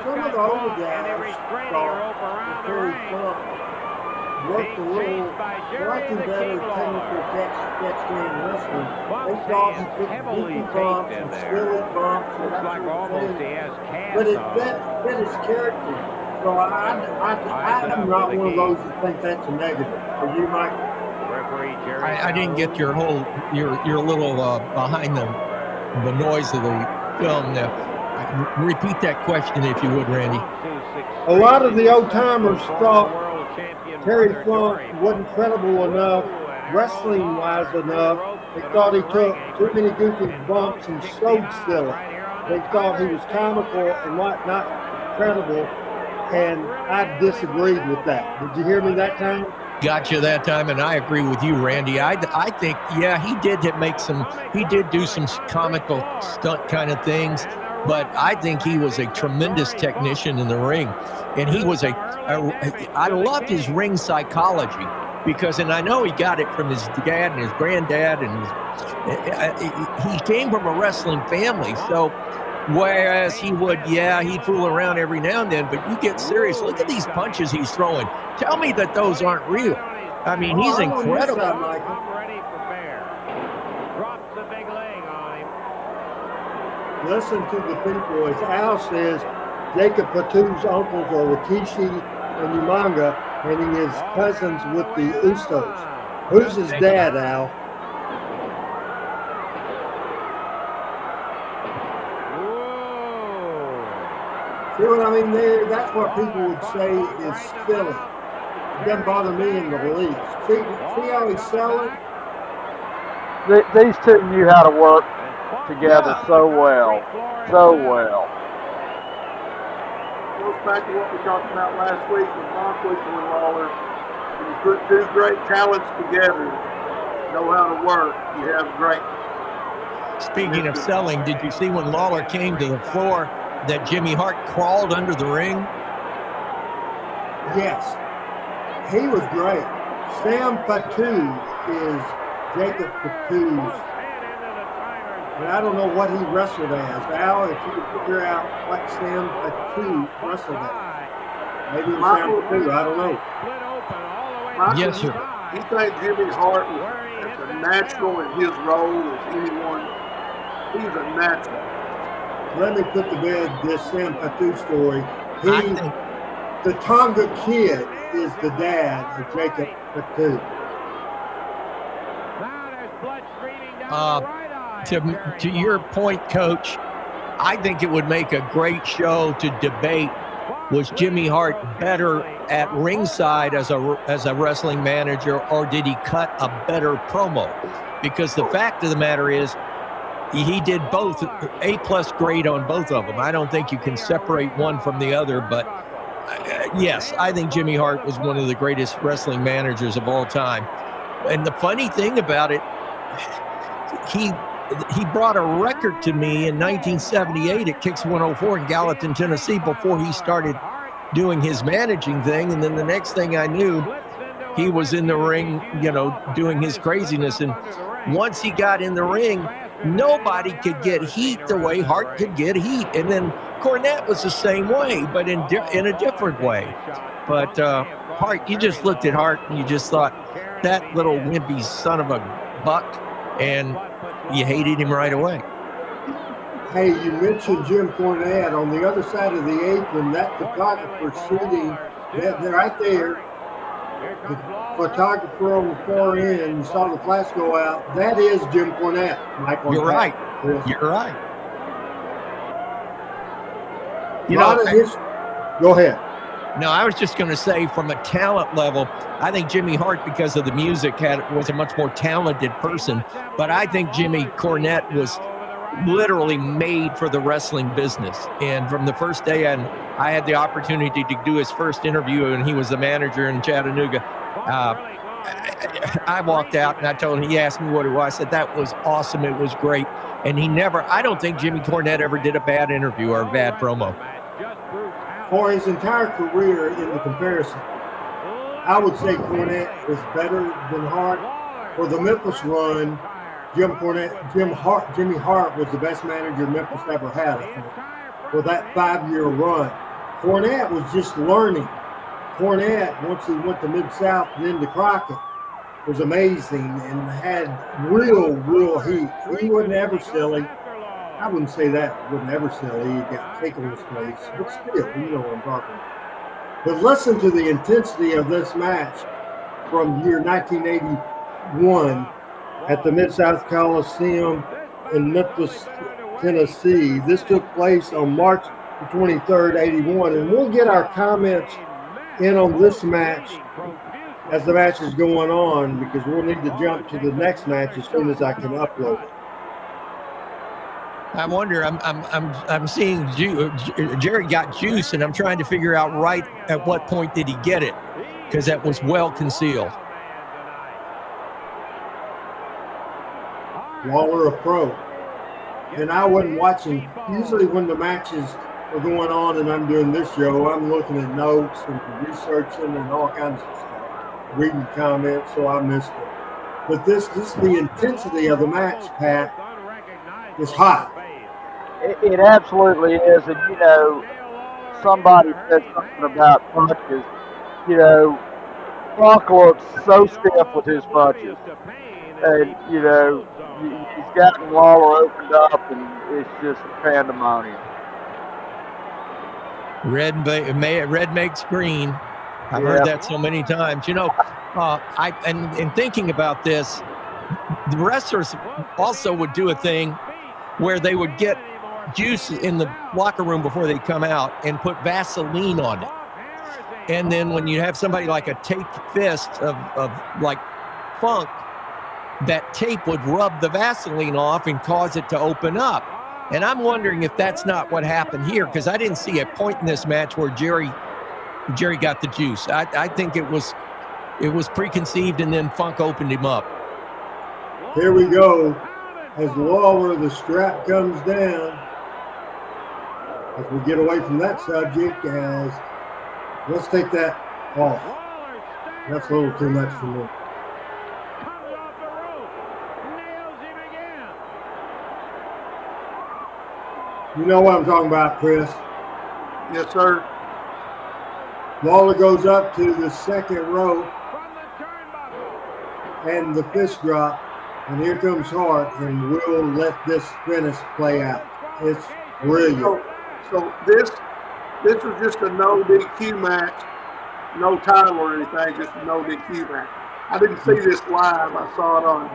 Some of the older guys thought Terry Funk worked a little watching better technical catch game wrestling. They thought he took goofy bumps and silly bumps and that sort of thing. But it fit his character. So I'm not one of those that think that's a negative. Are you, Mike? I didn't get your little behind the noise of the film there. Repeat that question if you would, Randy. A lot of the old timers thought Terry Funk wasn't credible enough, wrestling wise enough. They thought he took too many goofy bumps and showed silly. They thought he was comical and not credible, and I disagreed with that. Did you hear me that time? Gotcha that time, and I agree with you, Randy. I think, yeah, he did do some comical stunt kind of things, but I think he was a tremendous technician in the ring, and he was I loved his ring psychology because, and I know he got it from his dad and his granddad, and he came from a wrestling family, so whereas he'd fool around every now and then, but you get serious. Look at these punches he's throwing. Tell me that those aren't real. I mean, he's incredible. Listen to the people. As Al says, Jacob Patu's uncles are Rikishi and Umaga, and he is cousins with the Usos. Who's his dad, Al? See what I mean there? That's what people would say is silly. It doesn't bother me in the least. See how he's selling? These two knew how to work together so well. So well. Goes back to what we talked about last week with Montwick and Lawler. When you put two great talents together, know how to work, you have great. Speaking of selling, did you see when Lawler came to the floor that Jimmy Hart crawled under the ring? Yes. He was great. Sam Patu is Jacob Patu's. And I don't know what he wrestled as. Al, if you could figure out what Sam Patu wrestled as. Maybe it was Sam Patu, I don't know. Michael, Yes, sir. You think Jimmy Hart was as a natural in his role as anyone? He's a natural. Let me put to bed this Sam Patu story. The Tonga Kid is the dad of Jacob Patu. To your point, Coach, I think it would make a great show to debate, was Jimmy Hart better at ringside as a wrestling manager, or did he cut a better promo? Because the fact of the matter is, he did both, A+ grade on both of them. I don't think you can separate one from the other, but yes, I think Jimmy Hart was one of the greatest wrestling managers of all time. And the funny thing about it, he brought a record to me in 1978 at Kicks 104 in Gallatin, Tennessee, before he started doing his managing thing. And then the next thing I knew, he was in the ring, doing his craziness. And once he got in the ring, nobody could get heat the way Hart could get heat. And then Cornette was the same way, but in a different way. But Hart, you just looked at Hart and you just thought, that little wimpy son of a buck, and you hated him right away. Hey, you mentioned Jim Cornette on the other side of the apron. That photographer shooting that right there, the photographer on the far end, you saw the flash go out. That is Jim Cornette. Mike, You're right. Chris. You're right. You Lot know, of his- Go ahead. No, I was just going to say, from a talent level, I think Jimmy Hart, because of the music, was a much more talented person. But I think Jimmy Cornette was literally made for the wrestling business. And from the first day, and I had the opportunity to do his first interview, and he was the manager in Chattanooga. I walked out and I told him, he asked me what it was. I said, that was awesome. It was great. And I don't think Jimmy Cornette ever did a bad interview or a bad promo. For his entire career in the comparison, I would say Cornette is better than Hart. For the Memphis run, Jimmy Hart was the best manager Memphis ever had, I think, for that 5-year run. Cornette was just learning. Cornette, once he went to Mid-South and then to Crockett, was amazing and had real heat. He wasn't ever silly. I wouldn't say that. Wouldn't ever silly. He got cake on his face. But still, you know what I'm talking about. But listen to the intensity of this match from year 1981 at the Mid-South Coliseum in Memphis, Tennessee. This took place on March 23rd, 81. And we'll get our comments in on this match as the match is going on, because we'll need to jump to the next match as soon as I can upload it. I wonder. I'm seeing Jerry got juice, and I'm trying to figure out right at what point did he get it, because that was well concealed. Lawler a pro, and I wasn't watching. Usually, when the matches are going on and I'm doing this show, I'm looking at notes and researching and all kinds of stuff, reading comments, so I missed it. But this the intensity of the match, Pat, is hot. It absolutely is. And, you know, somebody said something about punches. You know, Funk looks so stiff with his punches. And, you know, he's gotten Lawler opened up, and it's just pandemonium. Red makes green. I've heard that so many times. You know, in thinking about this, the wrestlers also would do a thing where they would get juice in the locker room before they come out and put Vaseline on it. And then when you have somebody like a taped fist of like Funk, that tape would rub the Vaseline off and cause it to open up. And I'm wondering if that's not what happened here, because I didn't see a point in this match where Jerry got the juice. I think it was preconceived, and then Funk opened him up. Here we go. As Lawler, the strap comes down. As we get away from that subject, let's take that off. That's a little too much for me. You know what I'm talking about, Chris? Yes, sir. Lawler goes up to the second rope and the fist drop, and here comes Hart, and we'll let this finish play out. It's brilliant. So this was just a no DQ match, no title or anything, just a no DQ match. I didn't see this live. I saw it on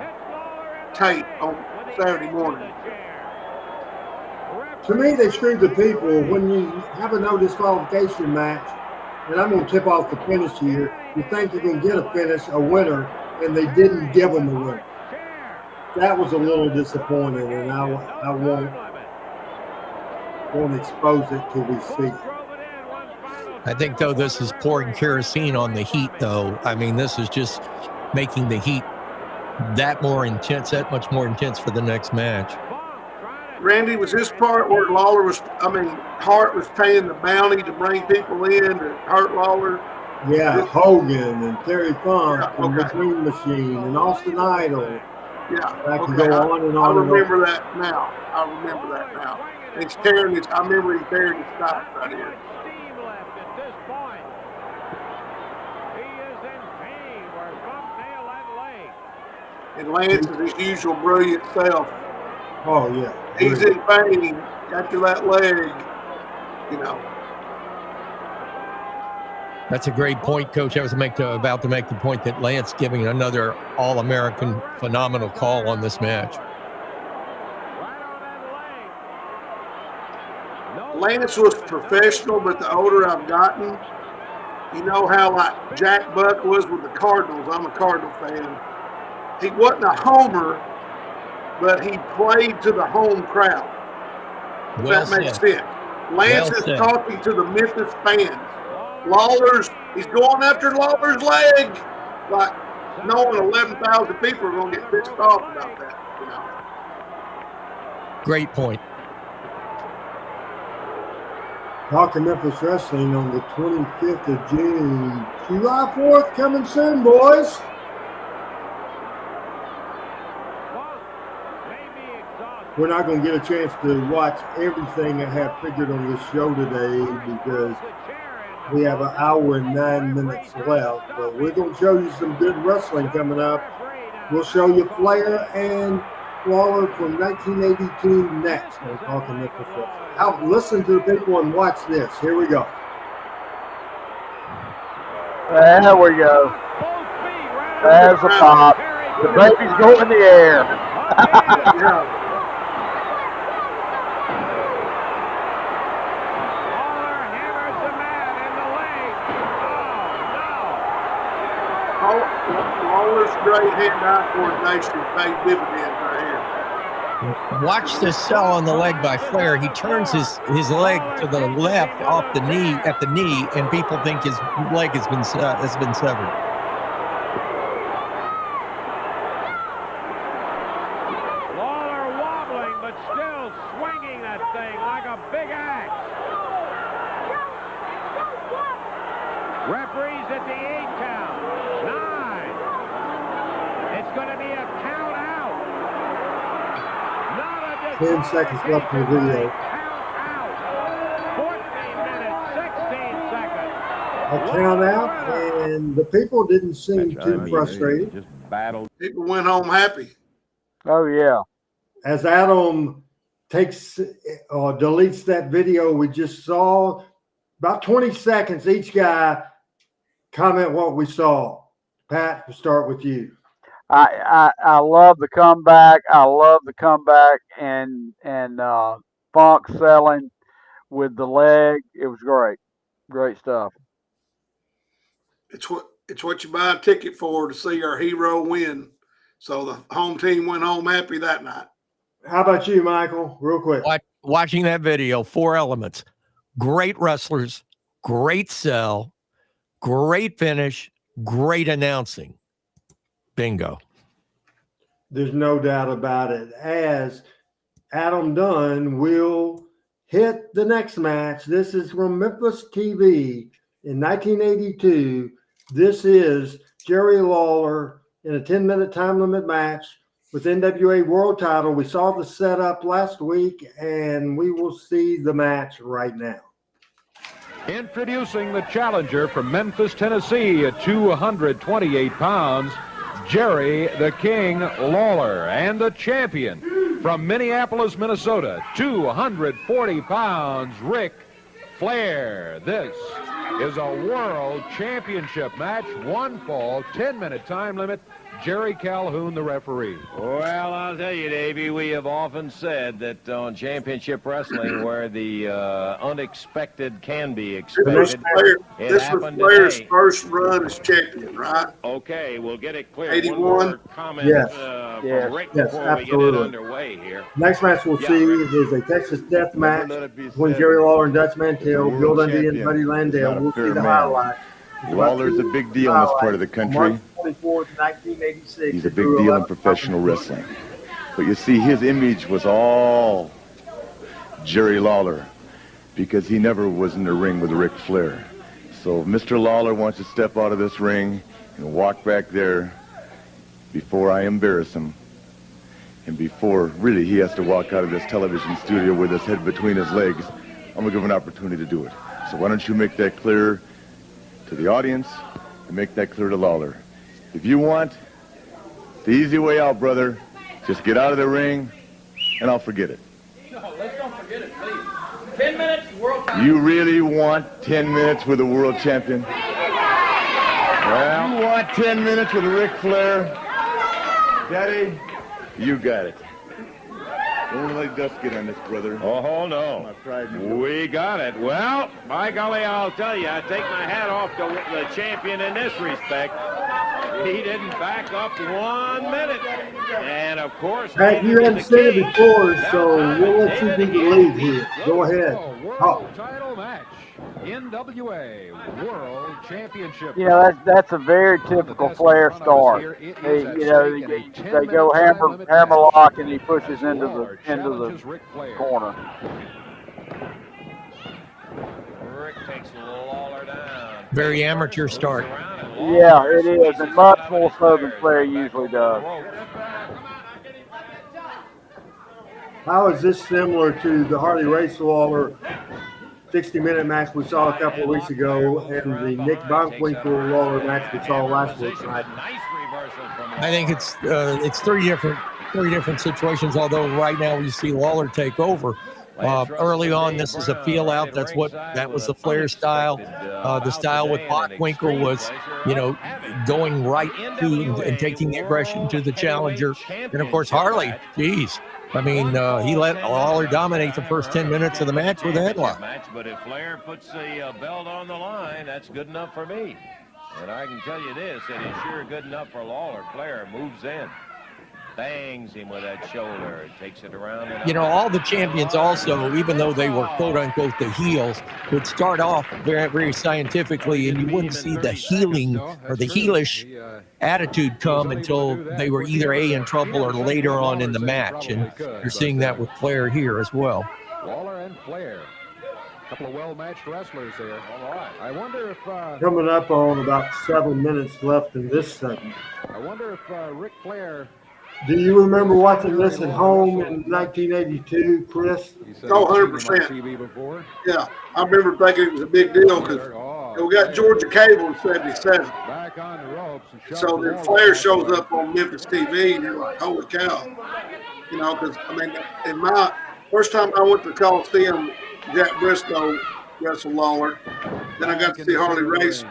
tape on Saturday morning. To me, they screwed the people. When you have a no disqualification match, and I'm going to tip off the finish here, you think you're going to get a finish, a winner, and they didn't give them a winner. That was a little disappointing, and I won't expose it till we see it. I think, though, this is pouring kerosene on the heat, though. I mean, this is just making the heat that much more intense for the next match. Randy, was this part where Hart was paying the bounty to bring people in to hurt Lawler? Yeah, Hogan and Terry Funk and the Dream Machine and Austin Idol. Yeah, I can go on and on. I remember that now. He's tearing his. I remember him tearing his stock right here. And Lance is his usual brilliant self. Oh, yeah. He's in pain after that leg, you know. That's a great point, Coach. I was about to make the point that Lance giving another All-American phenomenal call on this match. Lance was professional, but the older I've gotten, you know how like Jack Buck was with the Cardinals. I'm a Cardinal fan. He wasn't a homer, but he played to the home crowd. If Well that makes said. sense. Lance Well is said. talking to the Memphis fans. He's going after Lawler's leg. Like, knowing 11,000 people are going to get pissed off about that, you know. Great point. Talking Memphis Wrestling on the 25th of June. July 4th coming soon, boys. We're not going to get a chance to watch everything I have figured on this show today because we have an hour and 9 minutes left. But we're going to show you some good wrestling coming up. We'll show you Flair and Lawler from 1982 next on Talking Memphis Wrestling. Out, listen to the people and watch this. Here we go. There we go. There's a pop. The babies go in the air. Yeah. Lawler's great hand-eye coordination paid dividends right here. Watch this sell on the leg by Flair. He turns his leg to the left off the knee at the knee, and people think his leg has been severed. Lawler wobbling, but still swinging that thing like a big axe. Referees at the 8 count. 9. It's going to be a count out. 10 seconds left in the video. Count out. 14 minutes, 16 seconds. A count out, and the people didn't seem too frustrated. Just battled. People went home happy. Oh, yeah. As Adam takes or deletes that video we just saw, about 20 seconds, each guy comment what we saw. Pat, we'll start with you. I love the comeback. I love the comeback and Funk selling with the leg. It was great. Great stuff. It's what you buy a ticket for, to see our hero win. So the home team went home happy that night. How about you, Michael? Real quick. Watching that video, 4 elements: great wrestlers, great sell, great finish, great announcing. Bingo. There's no doubt about it. As Adam Dunn will hit the next match. This is from Memphis TV in 1982. This is Jerry Lawler in a 10-minute time limit match with NWA World Title. We saw the setup last week, and we will see the match right now. Introducing the challenger from Memphis, Tennessee at 228 pounds, Jerry the King Lawler, and the champion from Minneapolis, Minnesota, 240 pounds, Ric Flair. This is a world championship match, 1 fall, 10-minute time limit. Jerry Calhoun, the referee. Well, I'll tell you, Davey, we have often said that on championship wrestling, where the unexpected can be expected, This was Flair's first run as champion, right? Okay, we'll get it clear. 81. One more comment Yes. from Rick Yes, before absolutely. we get it underway here. Next match we'll see is a Texas death match between Jerry Lawler and Dutch Mantel, Bill Dundee and Buddy Landale. We'll see the highlights. Lawler's a big deal in this part of the country. March 24th, 1986. He's a big deal in professional wrestling. But you see, his image was all Jerry Lawler because he never was in the ring with Ric Flair. So if Mr. Lawler wants to step out of this ring and walk back there before I embarrass him, and before really he has to walk out of this television studio with his head between his legs, I'm going to give him an opportunity to do it. So why don't you make that clear to the audience and make that clear to Lawler. If you want the easy way out, brother, just get out of the ring, and I'll forget it. No, let's don't forget it, please. 10 minutes, world title. You really want 10 minutes with a world champion? Well, you want 10 minutes with Ric Flair? Daddy, you got it. Don't let dust get on this, brother. Oh, no. We got it. Well, by golly, I'll tell you, I take my hat off to the champion in this respect. He didn't back up 1 minute. And, of course, Pat, you haven't said it before, so we'll let you be the lead here. Go ahead. World title match. NWA World Championship. You know, that's a very typical Flair start. They go hammerlock, and he pushes into the corner. Rick takes Lawler down. Very amateur start. Yeah, it is, and much more so than Flair usually does. How is this similar to the Harley Race Lawler 60-minute match we saw a couple of weeks ago and the Nick Bockwinkel Lawler match we saw last week? I think it's three different situations. Although right now we see Lawler take over. Early on, this is a feel out. That was the Flair style. The style with Bockwinkel was, going right to and taking the aggression to the challenger. And of course, Harley, geez. I mean, he let Lawler dominate the first 10 minutes of the match with a headlock. But if Flair puts the belt on the line, that's good enough for me. And I can tell you this, it is sure good enough for Lawler. Flair moves in, bangs him with that shoulder, takes it around. And all the champions also, even though they were quote-unquote the heels, would start off very, very scientifically, and you wouldn't see the healing or the heelish attitude come until they were either in trouble or later on in the match. And you're seeing that with Flair here as well. Lawler and Flair. A couple of well-matched wrestlers there. All right. I wonder if... Coming up on about 7 minutes left in this segment. I wonder if Ric Flair... Do you remember watching this at home in 1982, Chris? Oh, 100%. Yeah, I remember thinking it was a big deal because we got Georgia Cable in 77. So then Flair shows up on Memphis TV, and you're like, holy cow. Because, in my first time I went to the Coliseum, Jack Briscoe wrestled Lawler. Then I got to see Harley Race.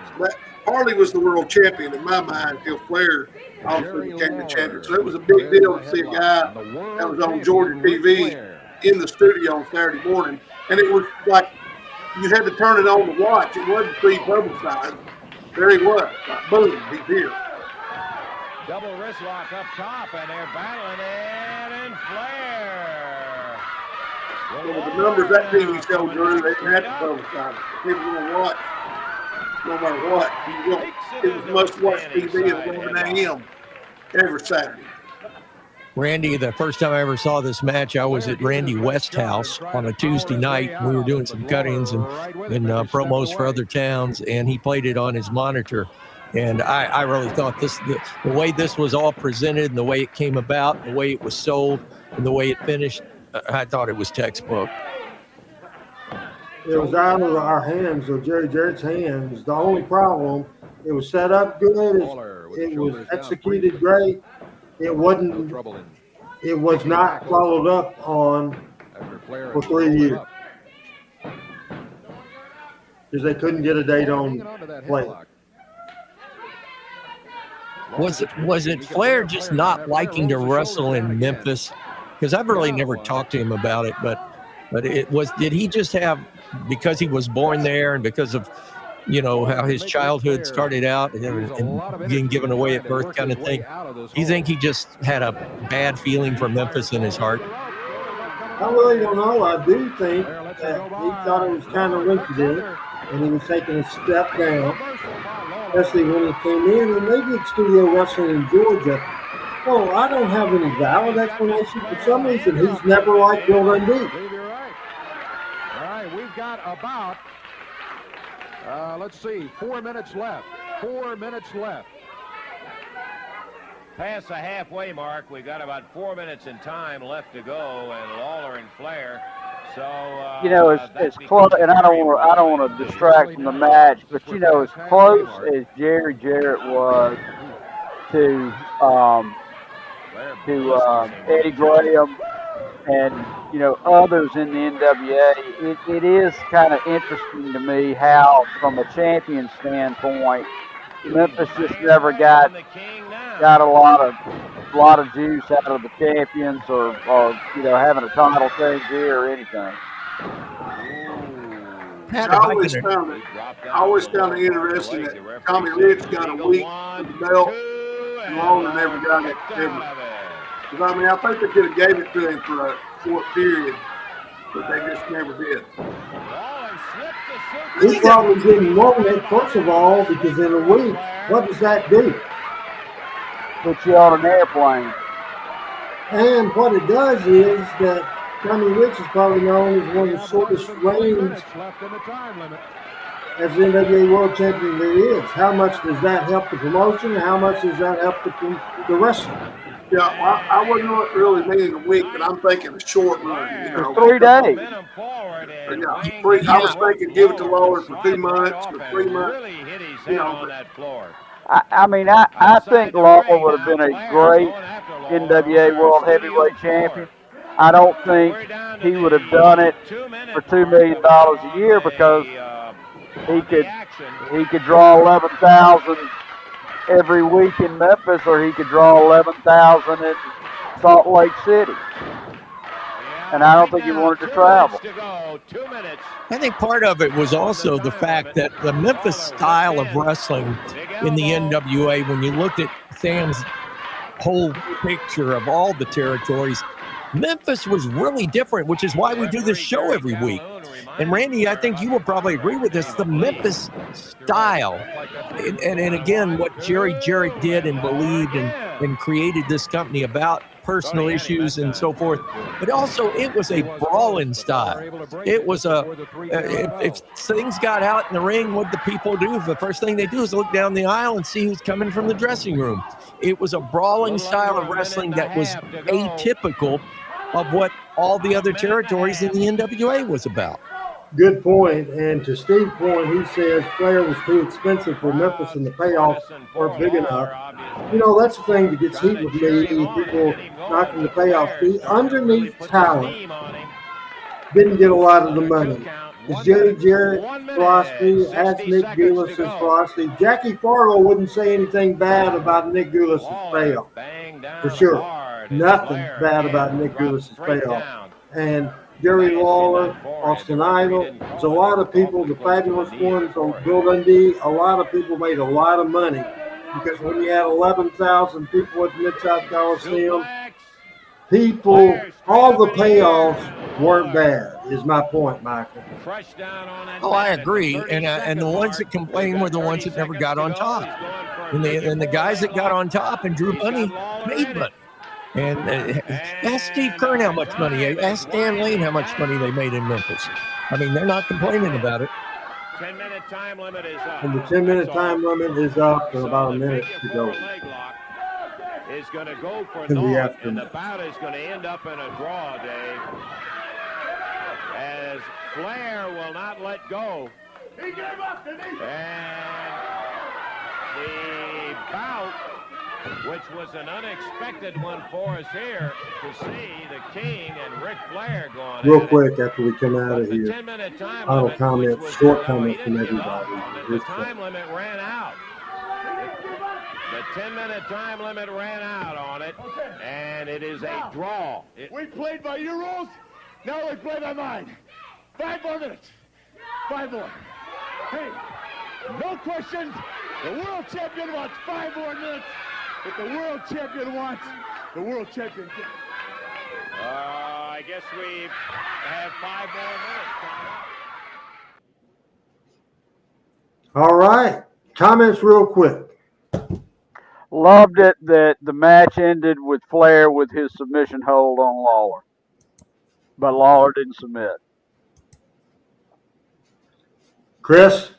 Harley was the world champion in my mind until Flair obviously became the champion. So it was a big deal to see a guy that was on Georgia TV in the studio on Saturday morning. And it was like you had to turn it on to watch. It wasn't pre-publicized. There he was. Like, boom, he's here. Double wrist lock up top, and they're battling it, and Flair. Well, with the numbers that TV show drew, they didn't have to publicize it. People were going to watch. No matter what, it was must-watch TV at 11 a.m. every Saturday. Randy, the first time I ever saw this match, I was at Randy West's house on a Tuesday night. We were doing some cut-ins and promos for other towns, and he played it on his monitor. And I really thought the way this was all presented and the way it came about, the way it was sold, and the way it finished, I thought it was textbook. It was out of our hands, or Jerry Jarrett's hands. The only problem, it was set up good. It was executed great. It was not followed up on for 3 years because they couldn't get a date on play. Was it Flair just not liking to wrestle in Memphis? Because I've really never talked to him about it, but did he just have, because he was born there and because of how his childhood started out and being given away at birth kind of thing, you think he just had a bad feeling for Memphis in his heart? I really don't know. I do think that he thought it was kind of rinky dink and he was taking a step down, especially when he came in, and they did studio wrestling in Georgia. Well, I don't have any valid explanation. For some reason, he's never liked Bill Dundee. All right, we've got about, let's see, 4 minutes left. 4 minutes left. Past the halfway mark, we got about 4 minutes in time left to go, and Lawler and Flair. So it's close, and I don't want to distract from the match, but as close as Jerry Jarrett was to Eddie Graham and others in the NWA, it is kind of interesting to me how, from a champion standpoint, Memphis just never got a lot of juice out of the champions, or having a title change here or anything. I always found it interesting that Tommy Rich got a week with the belt, and Lawler never got it ever. Because, I mean, I think they could have gave it to him for a short period, but they just never did. He probably didn't want it, first of all, because in a week, what does that do? Put you on an airplane. And what it does is that Tommy Rich is probably known as one of the shortest reigns as the NWA World Champion there is. How much does that help the promotion? And how much does that help the wrestling? Yeah, I wouldn't really mean a week, but I'm thinking a short run. 3 days. Yeah, I was thinking give it to Lawler for 2 months or 3 months. I think Lawler would have been a great NWA World Heavyweight Champion. I don't think he would have done it for $2 million a year, because he could draw 11,000 every week in Memphis, or he could draw 11,000 in Salt Lake City. And I don't think he wanted to travel. I think part of it was also the fact that the Memphis style of wrestling in the NWA, when you looked at Sam's whole picture of all the territories, Memphis was really different, which is why we do this show every week. And Randy, I think you will probably agree with this, the Memphis style. And again, what Jerry Jarrett did and believed and created this company about personal issues and so forth. But also, it was a brawling style. It was if things got out in the ring, what the people do, the first thing they do is look down the aisle and see who's coming from the dressing room. It was a brawling style of wrestling that was atypical of what all the other territories in the NWA was about. Good point. And to Steve's point, he says Flair was too expensive for Memphis and the payoffs weren't big enough. That's the thing that gets heat with me, people knocking the payoffs. The underneath talent didn't get a lot of the money. It's Jerry Jarrett's philosophy, that's Nick Gulas's philosophy. Jackie Fargo wouldn't say anything bad about Nick Gulas's payoff, for sure. Nothing bad about Nick Gulas's payoff. And Jerry Lawler, Austin Idol, there's a lot of people, the Fabulous Ones, Bill Dundee, a lot of people made a lot of money, because when you had 11,000 people at the Mid-South Coliseum, all the payoffs weren't bad, is my point, Michael. Oh, I agree. And the ones that complained were the ones that never got on top. And the guys that got on top and drew money made money. And ask Steve Kern how much money. Ask Dan Lane how much money they made in Memphis. I mean, they're not complaining about it. 10-minute time limit is up. And the 10-minute time limit is up for about a minute to go. Is going to go for In the North, afternoon. and the bout is going to end up in a draw, Dave. As Flair will not let go. He gave up, didn't he? And the bout, which was an unexpected one for us here, to see the King and Ric Flair going Real quick, after we come out of here, 10-minute time final limit, comment, which was short now comment from ended everybody. up. The time limit ran out. The 10-minute time limit ran out on it, and it is a draw. We played by your rules, now we play by mine. 5 more minutes. 5 more. Hey, no questions. The world champion wants 5 more minutes. If the world champion wants, the world champion gets. I guess we have 5 more minutes. All right. Comments real quick. Loved it that the match ended with Flair with his submission hold on Lawler. But Lawler didn't submit. Chris?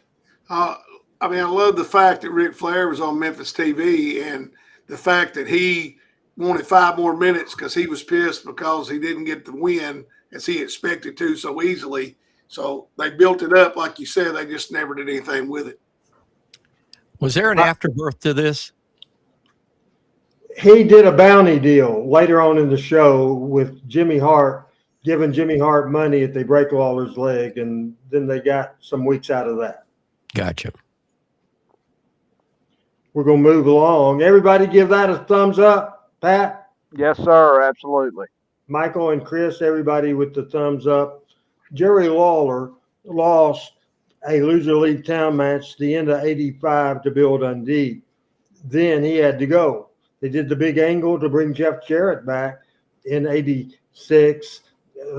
I love the fact that Ric Flair was on Memphis TV, and the fact that he wanted 5 more minutes because he was pissed because he didn't get the win as he expected to so easily. So they built it up, like you said, they just never did anything with it. Was there an afterbirth to this? he did a bounty deal later on in the show with Jimmy Hart, giving Jimmy Hart money if they break Lawler's leg, and then they got some weeks out of that. Gotcha. We're going to move along. Everybody give that a thumbs up, Pat? Yes, sir. Absolutely. Michael and Chris, everybody with the thumbs up. Jerry Lawler lost a loser leave town match the end of 85 to Bill Dundee. Then he had to go. They did the big angle to bring Jeff Jarrett back in 86.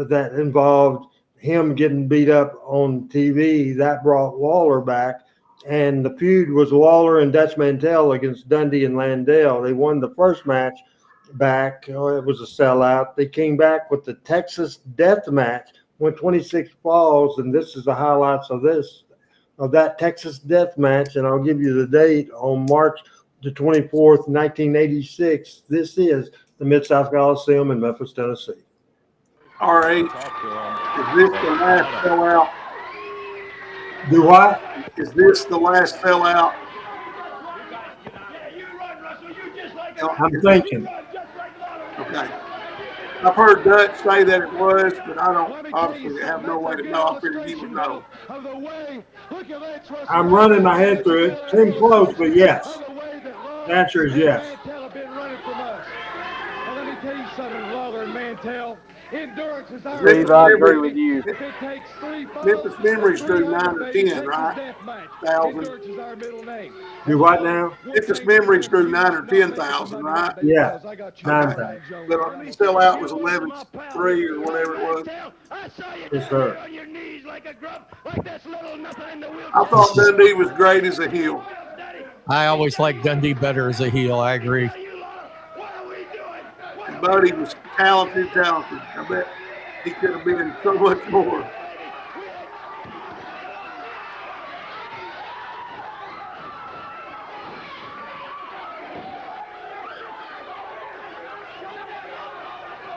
That involved him getting beat up on TV. That brought Lawler back. And the feud was Lawler and Dutch Mantell against Dundee and Landell. They won the first match back. It was a sellout. They came back with the Texas Death Match, went 26 falls, and this is the highlights of that Texas Death Match. And I'll give you the date on March the 24th, 1986. This is the Mid-South Coliseum in Memphis, Tennessee. All right. Is this the last sellout? Do what? Is this the last sellout? I'm thinking. Okay. I've heard Dutch say that it was, but I don't obviously have no way to know. I figured he would know. I'm running my head through it. Seems close, but yes. The answer is yes. Let me tell you something, Lawler and Mantell. Endurance is our Steve, I agree with you. Memphis Memories drew 9 or 10, right? 1,000. Do what now? Memphis Memories drew 9 or 10,000, right? Yeah, 9,000. But our sellout was 11,300 or whatever it was. Yes, sir. I thought Dundee was great as a heel. I always liked Dundee better as a heel. I agree. And Buddy was talented. I bet he could have been so much more.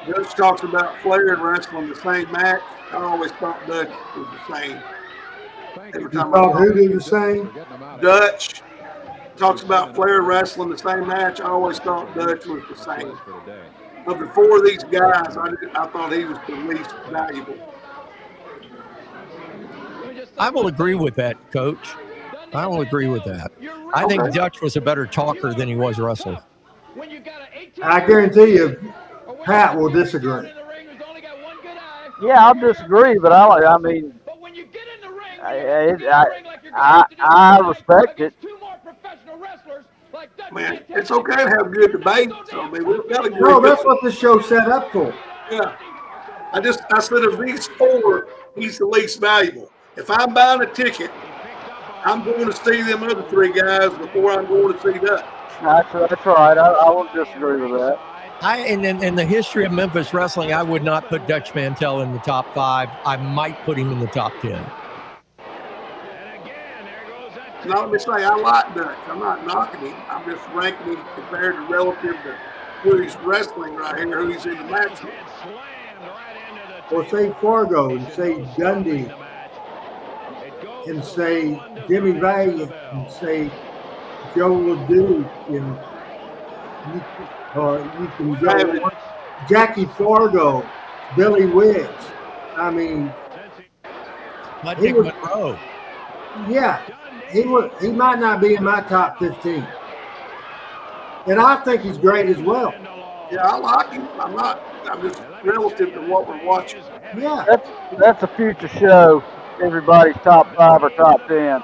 Dutch talks about Flair and wrestling the same match. I always thought Dutch was the same. Every time I Who did the same? Dutch talks about Flair wrestling the same match. I always thought Dutch was the same. Of the four of these guys, I thought he was the least valuable. I will agree with that, Coach. I will agree with that. I think Dutch was a better talker than he was wrestler. I guarantee you, Pat will disagree. Yeah, I'll disagree, but I mean, I respect it. Man, it's okay to have good debates. I mean, we've got to agree. No, that's what this show's set up for. Yeah. I said of these four, he's the least valuable. If I'm buying a ticket, I'm going to see them other three guys before I'm going to see Dutch. That's right. I won't disagree with that. In the history of Memphis wrestling, I would not put Dutch Mantell in the top 5. I might put him in the top 10. Now, let me say, I like Dutch. I'm not knocking him. I'm just ranking him compared to relative to who he's wrestling right here, who he's in the match with. Or say Fargo and say Dundee and say Jimmy Valiant and say Joe LeDuc and you can go Jackie Fargo, Billy Wicks. I mean, Dick Monroe. Yeah, he might not be in my top 15. And I think he's great as well. Yeah, I like him. I'm just relative to what we're watching. Yeah. That's a future show. Everybody's top 5 or top 10.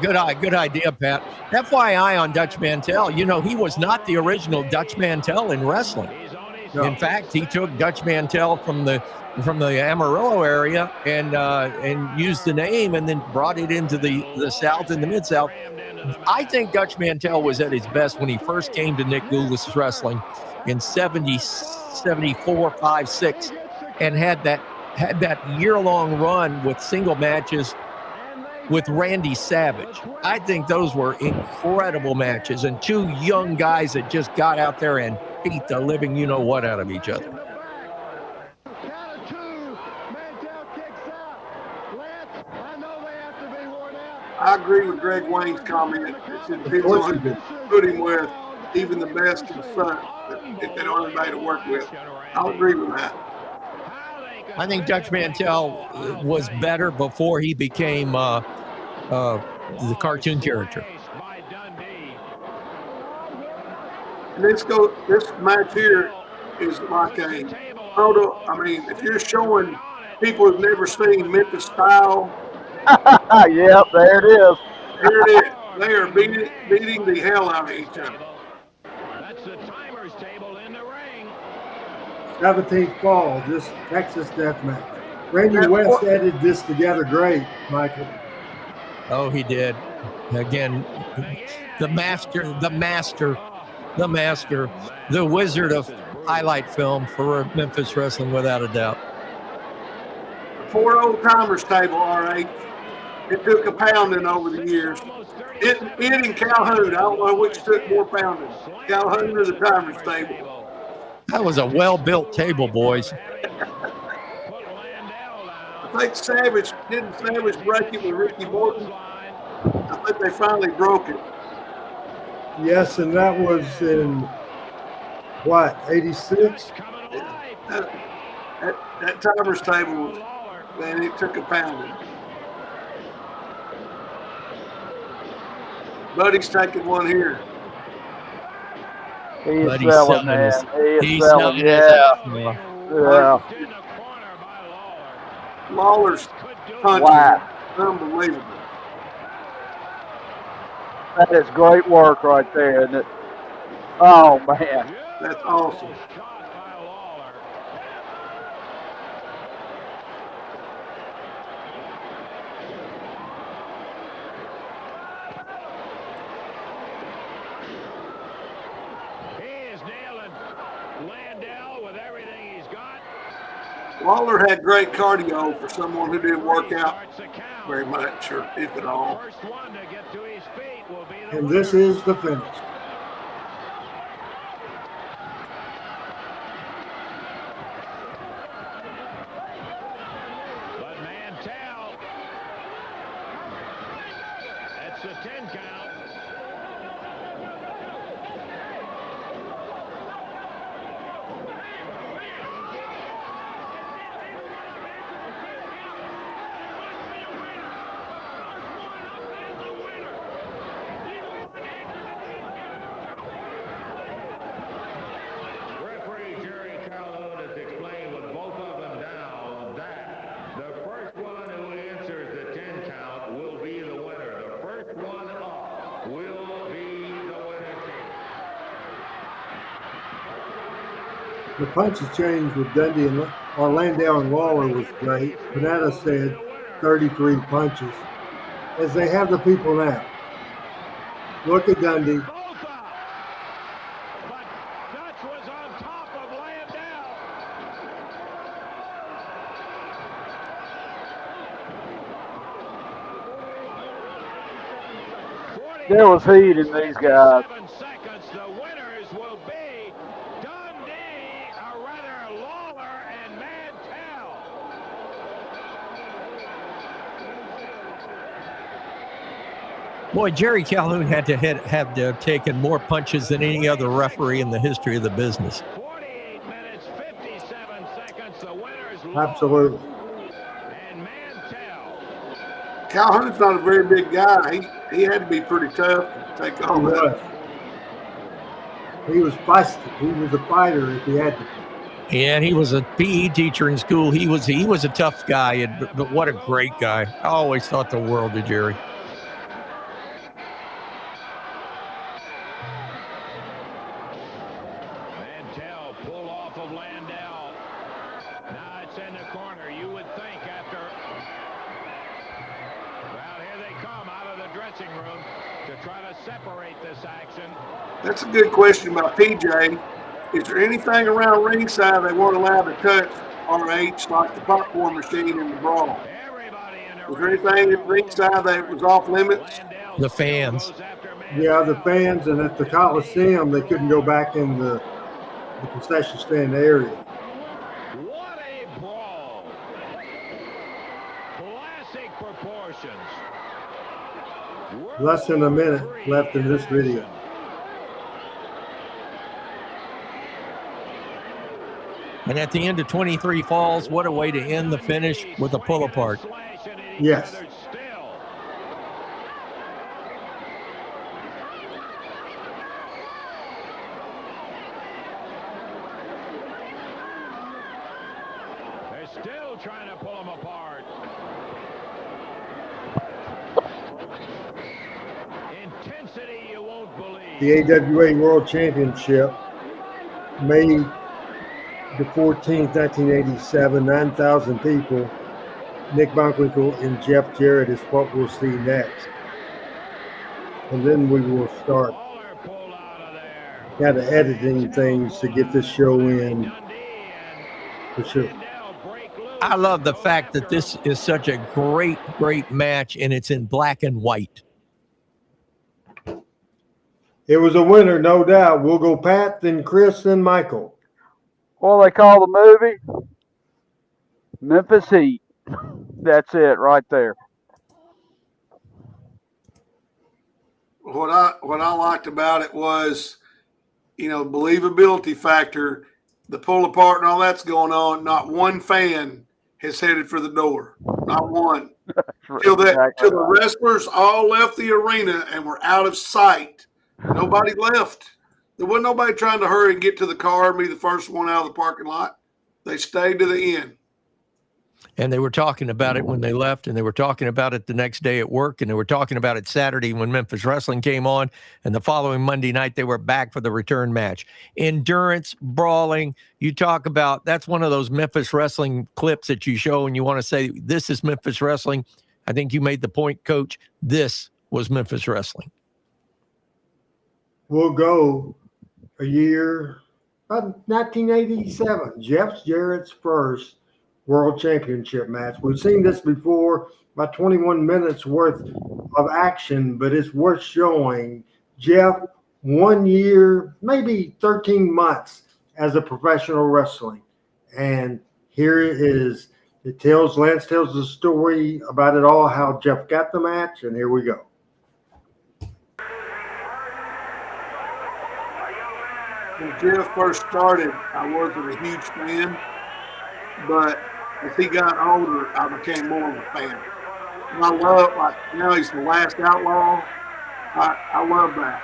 Good idea, Pat. FYI on Dutch Mantell, he was not the original Dutch Mantell in wrestling. No. In fact, he took Dutch Mantell from the Amarillo area and used the name and then brought it into the South and the Mid-South. I think Dutch Mantell was at his best when he first came to Nick Gulas Wrestling in 70, 74, 5, 6, and had that year-long run with single matches with Randy Savage. I think those were incredible matches, and two young guys that just got out there and beat the living you-know-what out of each other. I agree with Greg Wayne's comment. It depends on who you put him with. even the best can suck if they don't have anybody to work with. I'll agree with that. I think Dutch Mantell was better before he became the cartoon character. And this match here is like a photo. I mean, if you're showing people who've never seen Memphis style, Yep, there it is. here it is. They are beating the hell out of each other. That's the timer's table in the ring. 17th fall, this Texas death match. Randy West edited this together great, Michael. Oh, he did. Again, the master, the wizard of highlight film for Memphis wrestling, without a doubt. 4 old timers table, RH. It took a pounding over the years. It and Calhoun. I don't know which took more pounding, Calhoun or the timers table. That was a well-built table, boys. I think Savage break it with Ricky Morton? I think they finally broke it. Yes, and that was in what, 86? That timers table, man, it took a pounding. Buddy's taking one here. He's Buddy's selling, man. He's selling, yeah. Lawler's punches. Wow. Unbelievable. That is great work right there, isn't it? Oh, man. That's awesome. Lawler had great cardio for someone who didn't work out very much, or if at all. And this is the finish. But Mantell, that's the 10 count. The punches change with Dundee and Landau and Lawler was great. Panetta said 33 punches, as they have the people now. Look at Dundee. There was heat in these guys. The winners will be Dundee, or rather Lawler and Mantell. Boy, Jerry Calhoun had to have to have taken more punches than any other referee in the history of the business. 48 minutes, 57 seconds. The winners Absolutely. and Mantell. Calhoun's not a very big guy. He had to be pretty tough to take all that. He was feisty. He was a fighter if he had to. And he was a PE teacher in school. He was a tough guy, but what a great guy. I always thought the world of Jerry. Mantell pulled off of Landau. Now it's in the corner. You would think after. Well, here they come out of the dressing room to try to separate this action. That's a good question about PJ. Is there anything around ringside they weren't allowed to touch, RH, like the popcorn machine in the brawl? Was there anything at ringside that was off limits? The fans. Yeah, the fans, and at the Coliseum, they couldn't go back in the concession stand area. What a brawl. Classic proportions. Less than a minute left in this video. And at the end of 23 falls, what a way to end the finish with a pull apart. Yes. They're still trying to pull them apart. Intensity you won't believe. The AWA World Championship, May the 14th, 1987, 9,000 people. Nick Bockwinkel and Jeff Jarrett is what we'll see next. And then we will start kind of editing things to get this show in for sure. I love the fact that this is such a great, great match, and it's in black and white. It was a winner, no doubt. We'll go Pat, then Chris, then Michael. What do they call the movie? Memphis Heat. That's it right there. What I liked about it was, believability factor, the pull apart and all that's going on. Not one fan has headed for the door. Not one. Till the wrestlers all left the arena and were out of sight. Nobody left. There wasn't nobody trying to hurry and get to the car and be the first one out of the parking lot. They stayed to the end. And they were talking about it when they left, and they were talking about it the next day at work, and they were talking about it Saturday when Memphis Wrestling came on, and the following Monday night they were back for the return match. Endurance, brawling, you talk about, that's one of those Memphis Wrestling clips that you show and you want to say, this is Memphis Wrestling. I think you made the point, Coach. This was Memphis Wrestling. We'll go a year, about 1987, Jeff Jarrett's first World Championship match. We've seen this before, about 21 minutes worth of action, but it's worth showing. Jeff, 1 year, maybe 13 months as a professional wrestling. And here it is. Lance tells the story about it all, how Jeff got the match, and here we go. When Jeff first started, I wasn't a huge fan, but as he got older, I became more of a fan. And I love, now he's the last outlaw. I love that.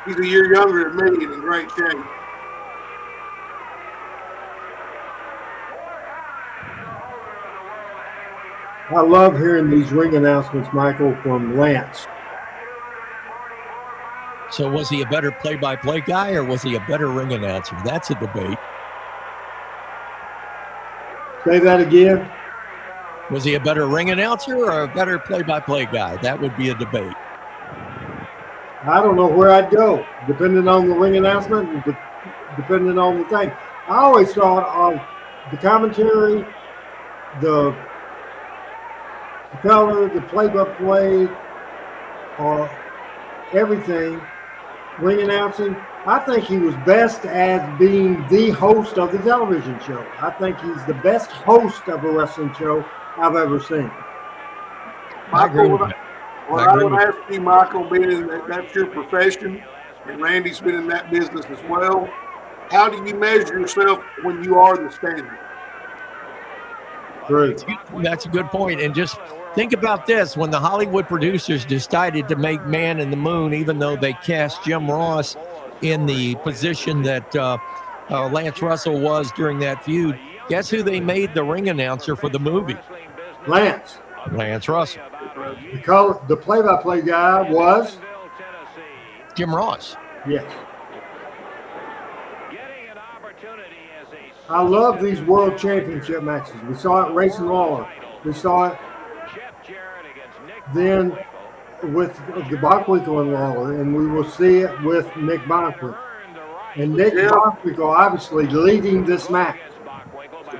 He's a year younger than me and in great shape. I love hearing these ring announcements, Michael, from Lance. So was he a better play-by-play guy or was he a better ring announcer? That's a debate. Say that again. Was he a better ring announcer or a better play-by-play guy? That would be a debate. I don't know where I'd go, depending on the ring announcement and depending on the thing. I always thought of the commentary, the color, the play-by-play, or everything, ring announcing. I think he was best as being the host of the television show. I think he's the best host of a wrestling show I've ever seen. Michael, what I would ask you, Michael, being in that's your profession, and Randy's been in that business as well, how do you measure yourself when you are the standard? Great. That's a good point. And just think about this. When the Hollywood producers decided to make Man in the Moon, even though they cast Jim Ross in the position that Lance Russell was during that feud, guess who they made the ring announcer for the movie? Lance Russell. The play-by-play guy was? Jim Ross. Yes. I love these World Championship matches. We saw it Racing Lawler. We saw it then with the Bockwinkel and Lawler, and we will see it with Nick Bockwinkel. And Nick Bockwinkel obviously leading this match.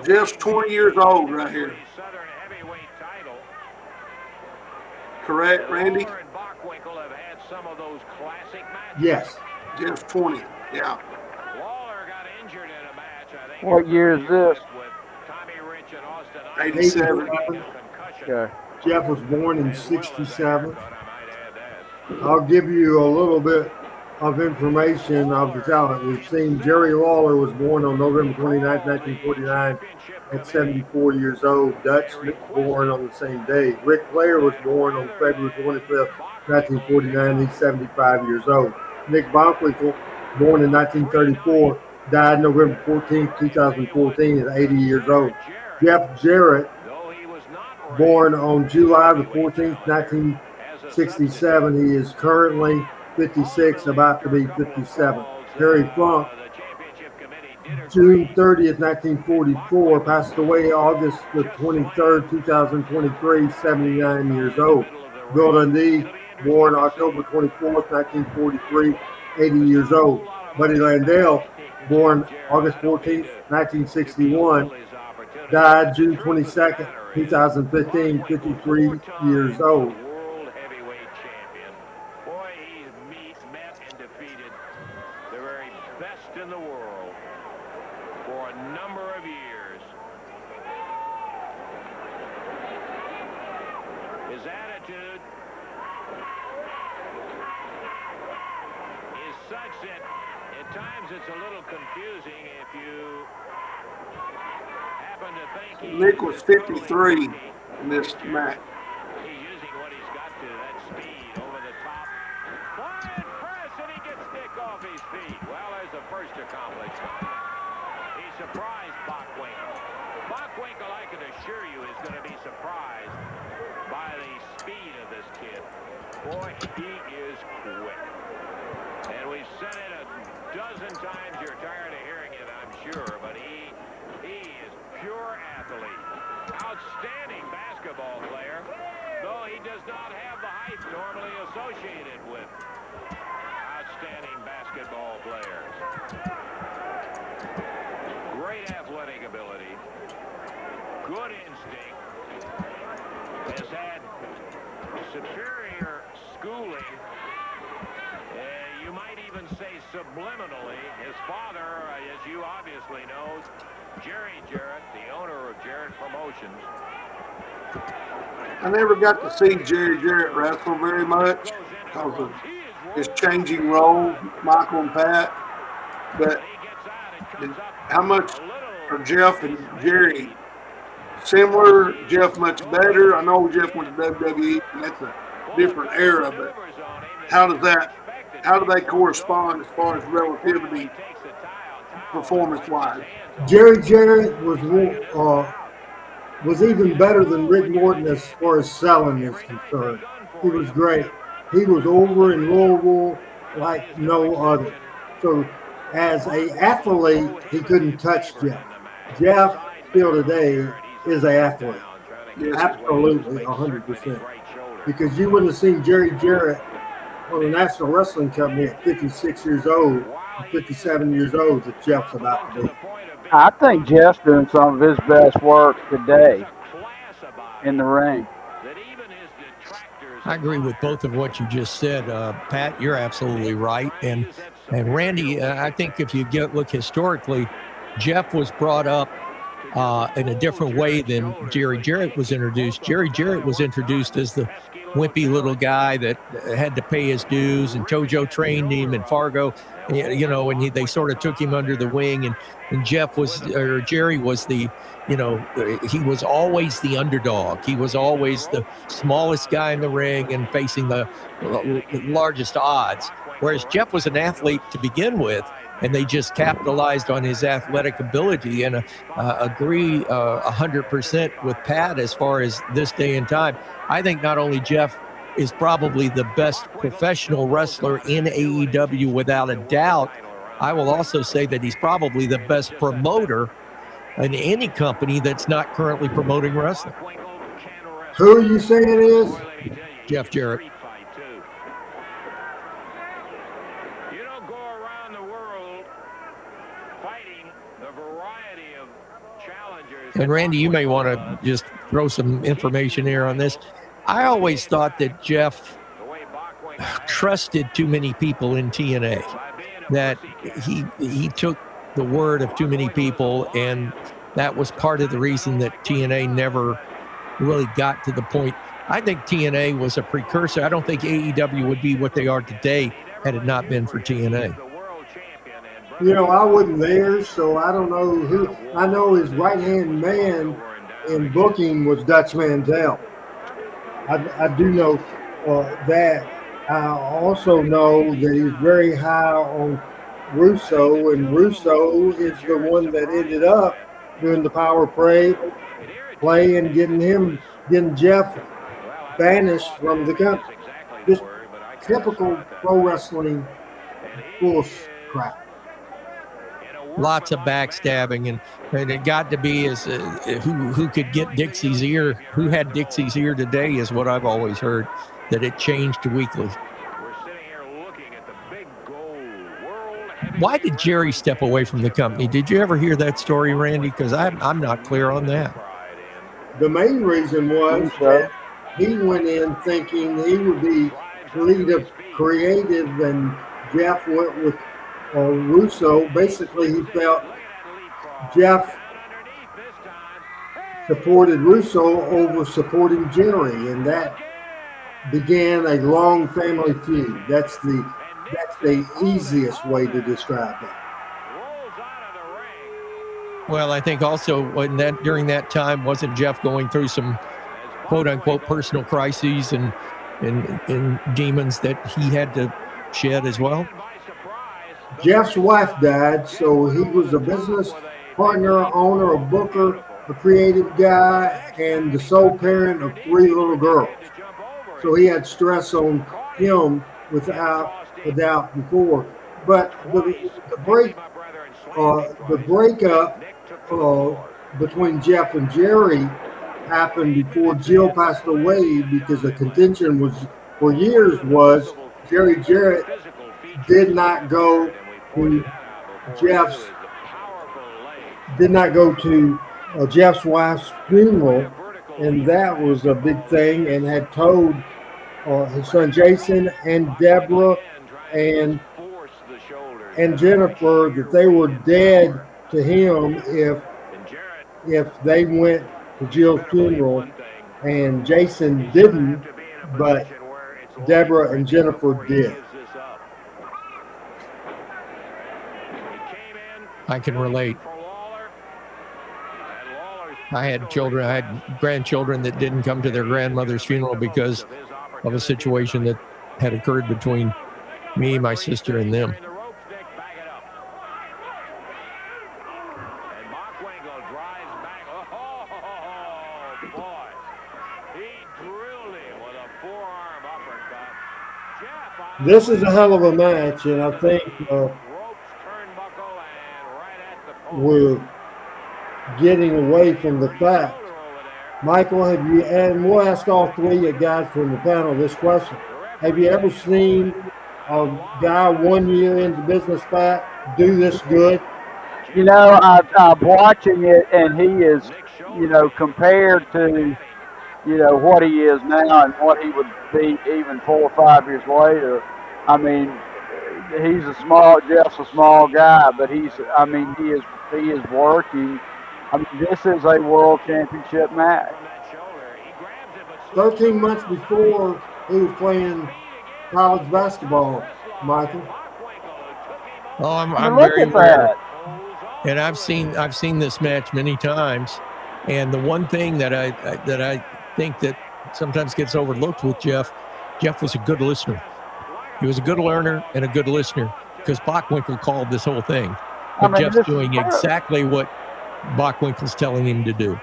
Jeff's 20 years old right here. Correct, Randy? Yes. Jeff's 20, yeah. What year is this? 87. Okay. Jeff was born in 67. I'll give you a little bit of information of the talent. We've seen Jerry Lawler was born on November 29, 1949 at 74 years old. Dutch born on the same day. Ric Flair was born on February 25th, 1949. He's 75 years old. Nick Bockwinkel, born in 1934, died November 14, 2014 at 80 years old. Jeff Jarrett, born on July the 14th, 1967. He is currently 56, about to be 57. Terry Funk, June 30th, 1944, passed away August the 23rd, 2023, 79 years old. Bill Dundee, born October 24th, 1943, 80 years old. Buddy Landell, born August 14th, 1961, died June 22nd, 2015, 53 years old. In the world for a number of years. His attitude is such that at times it's a little confusing if you happen to think Nick was 53 in this match. He's using what he's got to, that speed over the top. Flying press, and he gets Nick off his feet. Well, there's the first accomplishment. He surprised Bockwinkel. Bockwinkel, I can assure you, is going to be surprised by the speed of this kid. Boy, he is quick. And we've said it a dozen times. You're tired of hearing it, I'm sure, but he is pure athlete. Outstanding basketball player, though he does not have the height normally associated with outstanding basketball players. Great athletic ability, good instinct, has had superior schooling, you might even say subliminally. His father, as you obviously know, Jerry Jarrett, the owner of Jarrett Promotions. I never got to see Jerry Jarrett wrestle very much because of his changing roles, Michael and Pat. But how much are Jeff and Jerry similar? Jeff much better? I know Jeff went to WWE, and that's a different era, but how do they correspond as far as relativity performance-wise? Jerry Jarrett was even better than Rick Morton as far as selling is concerned. He was great. He was over in Louisville like no other. So as an athlete, he couldn't touch Jeff. Jeff, still today, is an athlete. Absolutely, 100%. Because you wouldn't have seen Jerry Jarrett on the National Wrestling Company at 56 years old, 57 years old that Jeff's about to be. I think Jeff's doing some of his best work today in the ring. I agree with both of what you just said, Pat. You're absolutely right, and Randy, I think if you look historically, Jeff was brought up in a different way than Jerry Jarrett was introduced. Jerry Jarrett was introduced as the wimpy little guy that had to pay his dues, and JoJo trained him, and Fargo, and they sort of took him under the wing, and Jerry was the, he was always the underdog. He was always the smallest guy in the ring and facing the largest odds, whereas Jeff was an athlete to begin with, and they just capitalized on his athletic ability. And agree 100% with Pat as far as this day and time. I think not only Jeff is probably the best professional wrestler in AEW without a doubt, I will also say that he's probably the best promoter in any company that's not currently promoting wrestling. Who are you saying it is? Jeff Jarrett. And Randy, you may want to just throw some information here on this. I always thought that Jeff trusted too many people in TNA, that he took the word of too many people, and that was part of the reason that TNA never really got to the point. I think TNA was a precursor. I don't think AEW would be what they are today had it not been for TNA. You know, I wasn't there, so I don't know who. I know his right-hand man in booking was Dutch Mantel. I do know that. I also know that he's very high on Russo, and Russo is the one that ended up doing the power play and getting Jeff banished from the company. Just typical pro wrestling bullcrap. Lots of backstabbing, and it got to be as who could get Dixie's ear, who had Dixie's ear today is what I've always heard, that it changed weekly. Why did Jerry step away from the company? Did you ever hear that story, Randy? Because I'm not clear on that. The main reason was that he went in thinking he would be creative, and Jeff went with Russo. Basically, he felt Jeff supported Russo over supporting Jerry, and that began a long family feud. That's the easiest way to describe it. Well, I think also during that time, wasn't Jeff going through some quote unquote personal crises and demons that he had to shed as well? Jeff's wife died, so he was a business partner, owner, a booker, a creative guy, and the sole parent of 3 little girls. So he had stress on him without a doubt before. But the breakup between Jeff and Jerry happened before Jill passed away, because the contention was for years was Jerry Jarrett did not go to Jeff's wife's funeral, and that was a big thing, and had told his son Jason and Deborah and Jennifer that they were dead to him if they went to Jill's funeral, and Jason didn't, but Deborah and Jennifer did. I can relate. I had grandchildren that didn't come to their grandmother's funeral because of a situation that had occurred between me, my sister, and them. This is a hell of a match, and I think we're getting away from the fact. Michael, have you, and we'll ask all 3 of you guys from the panel this question. Have you ever seen a guy 1 year into business back do this good? You know, I'm watching it, and he is, compared to, what he is now and what he would be even 4 or 5 years later. I mean, Jeff's a small guy, but he is working. I mean, this is a world championship match. 13 months before, he was playing college basketball, Michael. Oh, I'm very aware. And I've seen this match many times. And the one thing that I think that sometimes gets overlooked with Jeff was a good listener. He was a good learner and a good listener, because Bockwinkel called this whole thing. But Jeff's doing exactly what Bockwinkel's telling him to do.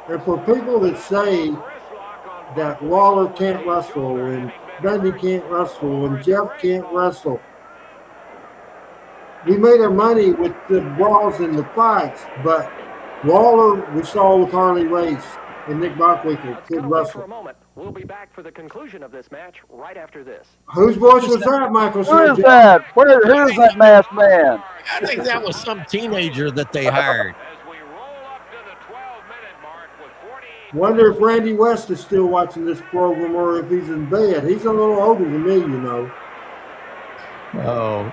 And for people that say that Lawler can't wrestle and Dundee can't wrestle and Jeff can't wrestle, we made our money with the brawls and the fights, but Lawler, we saw with Harley Race and Nick Bockwinkel could wrestle. For a moment. We'll be back for the conclusion of this match right after this. Whose voice was that, Michael? Who is that? Who's that masked man? I think that was some teenager that they hired. Wonder if Randy West is still watching this program or if he's in bed. He's a little older than me, Oh.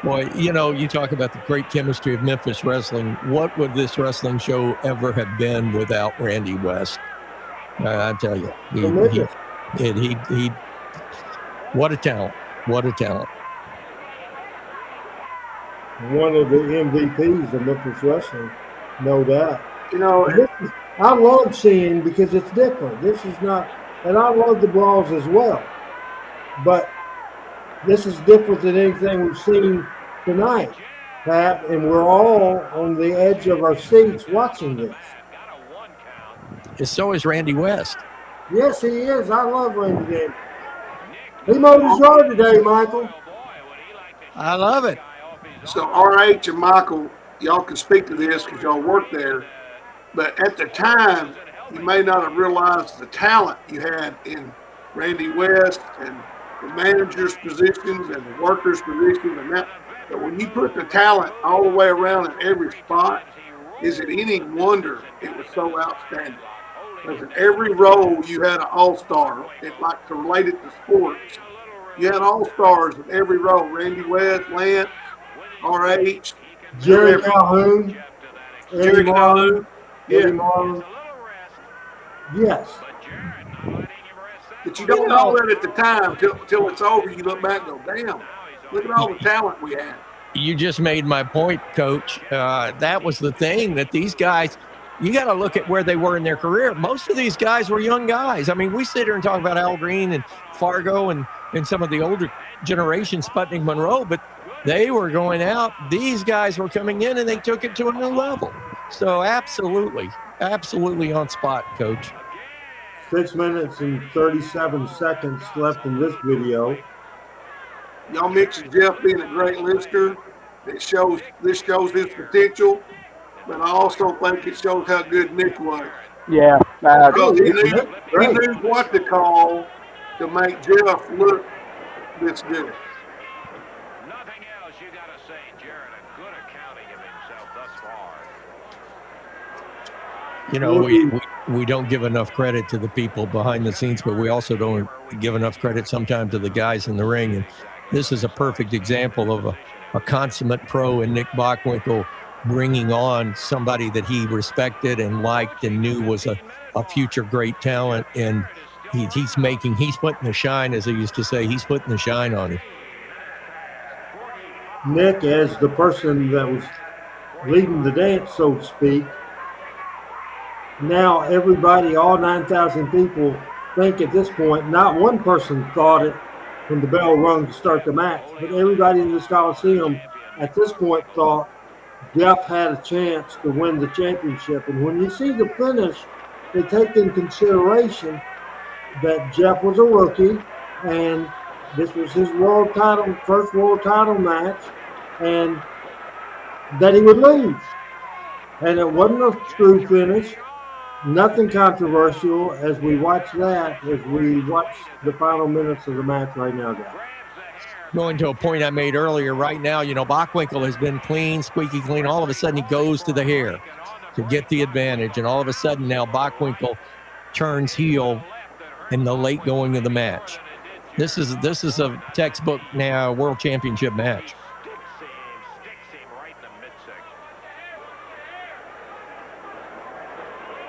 Boy, you talk about the great chemistry of Memphis wrestling. What would this wrestling show ever have been without Randy West? I tell you, he what a talent. What a talent. One of the MVPs of Memphis Wrestling, no doubt. You know, I love seeing because it's different. This is not, and I love the brawls as well, but this is different than anything we've seen tonight, Pat, and we're all on the edge of our seats watching this. So is Randy West. Yes, he is. I love Randy Davis. He mowed his yard today, Michael. I love it. So RH and Michael, y'all can speak to this because y'all work there. But at the time, you may not have realized the talent you had in Randy West and the manager's positions and the workers' positions and that. But when you put the talent all the way around in every spot, is it any wonder it was so outstanding? Because in every role you had an all-star. It like related to sports. You had all-stars in every role. Randy West, Lance, RH, Jerry Calhoun, Jerry Calhoun. Eddie Marlin. Yes. But you don't know that at the time till it's over. You look back and go, damn, look at all the talent we had. You just made my point, Coach. That was the thing that these guys, you got to look at where they were in their career. Most of these guys were young guys. I mean, we sit here and talk about Al Green and Fargo and some of the older generation, Sputnik Monroe, but they were going out. These guys were coming in and they took it to a new level. So absolutely on spot, Coach. 6 minutes and 37 seconds left in this video. Y'all mentioned Jeff being a great listener. This shows his potential, but I also think it shows how good Nick was. Yeah. Because he knew what to call to make Jeff look this good. Nothing else you got to say, Jarrett. A good accounting of himself thus far. You know, we don't give enough credit to the people behind the scenes, but we also don't give enough credit sometimes to the guys in the ring. And this is a perfect example of a consummate pro in Nick Bockwinkel bringing on somebody that he respected and liked and knew was a future great talent. And he's putting the shine, as he used to say, he's putting the shine on him. Nick, as the person that was leading the dance, so to speak, now everybody, all 9,000 people, think at this point, not one person thought it when the bell rung to start the match, but everybody in this Coliseum at this point thought Jeff had a chance to win the championship. And when you see the finish, they take in consideration that Jeff was a rookie and this was his first world title match, and that he would lose. And it wasn't a screw finish. Nothing controversial as we watch the final minutes of the match right now, guys. Going to a point I made earlier, right now, you know, Bockwinkel has been clean, squeaky clean. All of a sudden, he goes to the hair to get the advantage. And all of a sudden now, Bockwinkel turns heel in the late going of the match. This is a textbook now world championship match.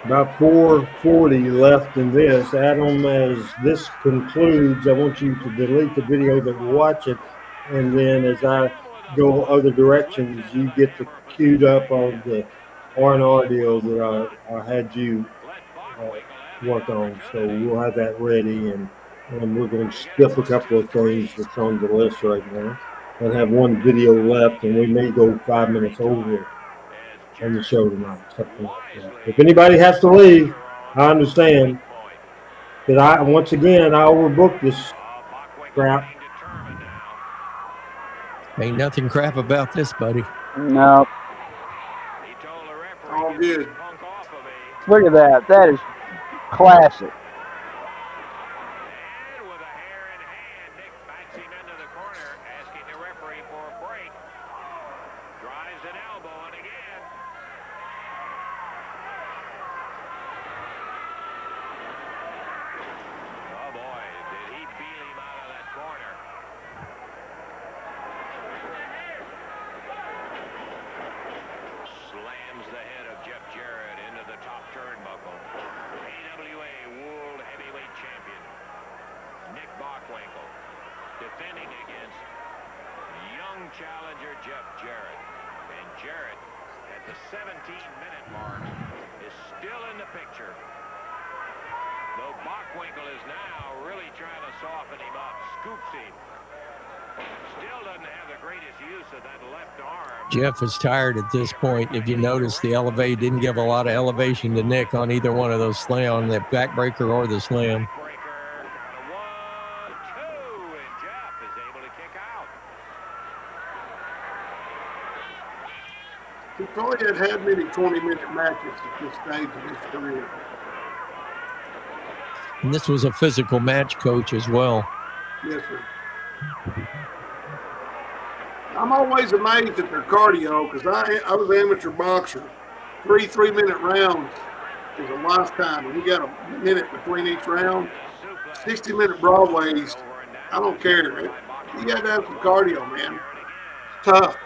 About 4:40 left in this. Adam, as this concludes, I want you to delete the video that you're watching, and then as I go other directions, you get the queued up on the R&R deal that I had you work on. So we'll have that ready, and we're going to skip a couple of things that's on the list right now and have one video left, and we may go 5 minutes over on the show tonight, something like that. If anybody has to leave, I understand. But I overbooked this crap. Ain't nothing crap about this, buddy. No. All good. Look at that. That is classic. Slams the head of Jeff Jarrett into the top turnbuckle. AWA Jeff Jarrett. And Jarrett, at the 17-minute mark, is still in the picture. Though Bockwinkel is now really trying to soften him up, scoops him. Still doesn't have the greatest use of that left arm. Jeff is tired at this point. If you notice, the elevate didn't give a lot of elevation to Nick on either one of those slam, on that backbreaker or the slam. He probably hadn't had many 20-minute matches at this stage of his career. And this was a physical match, coach, as well. Yes, sir. I'm always amazed at their cardio because I was an amateur boxer. 3-3-minute rounds is a lifetime. And we got a minute between each round. 60-minute Broadways, I don't care. You got to have some cardio, man. It's tough.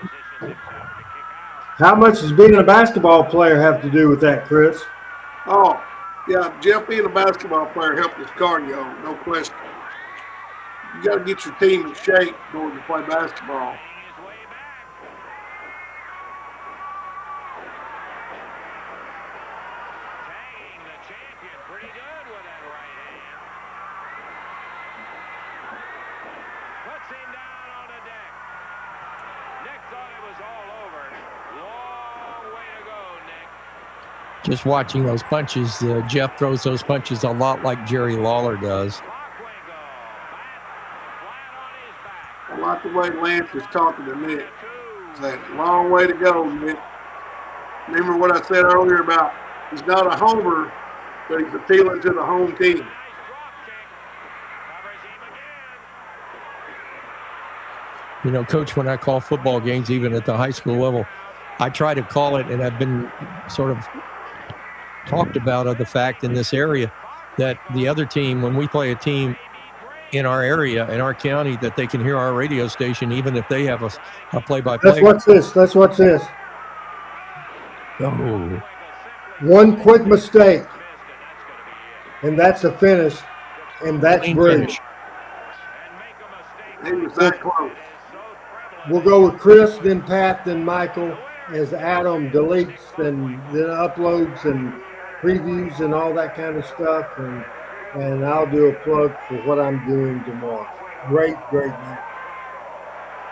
How much does being a basketball player have to do with that, Chris? Oh, yeah, Jeff being a basketball player helped his cardio, no question. You got to get your team in shape in order to play basketball. Just watching those punches, Jeff throws those punches a lot like Jerry Lawler does. I like the way Lance is talking to Nick. It's a long way to go, Nick. Remember what I said earlier about he's not a homer, but he's appealing to the home team. You know, Coach, when I call football games, even at the high school level, I try to call it, and I've been sort of talked about of the fact in this area that the other team, when we play a team in our area, in our county, that they can hear our radio station, even if they have a play-by-play. Let's watch this. Let's watch this. Oh. One quick mistake, and that's a finish, and that's great. He was that close. We'll go with Chris, then Pat, then Michael, as Adam deletes and then uploads and previews and all that kind of stuff, and I'll do a plug for what I'm doing tomorrow. Great match.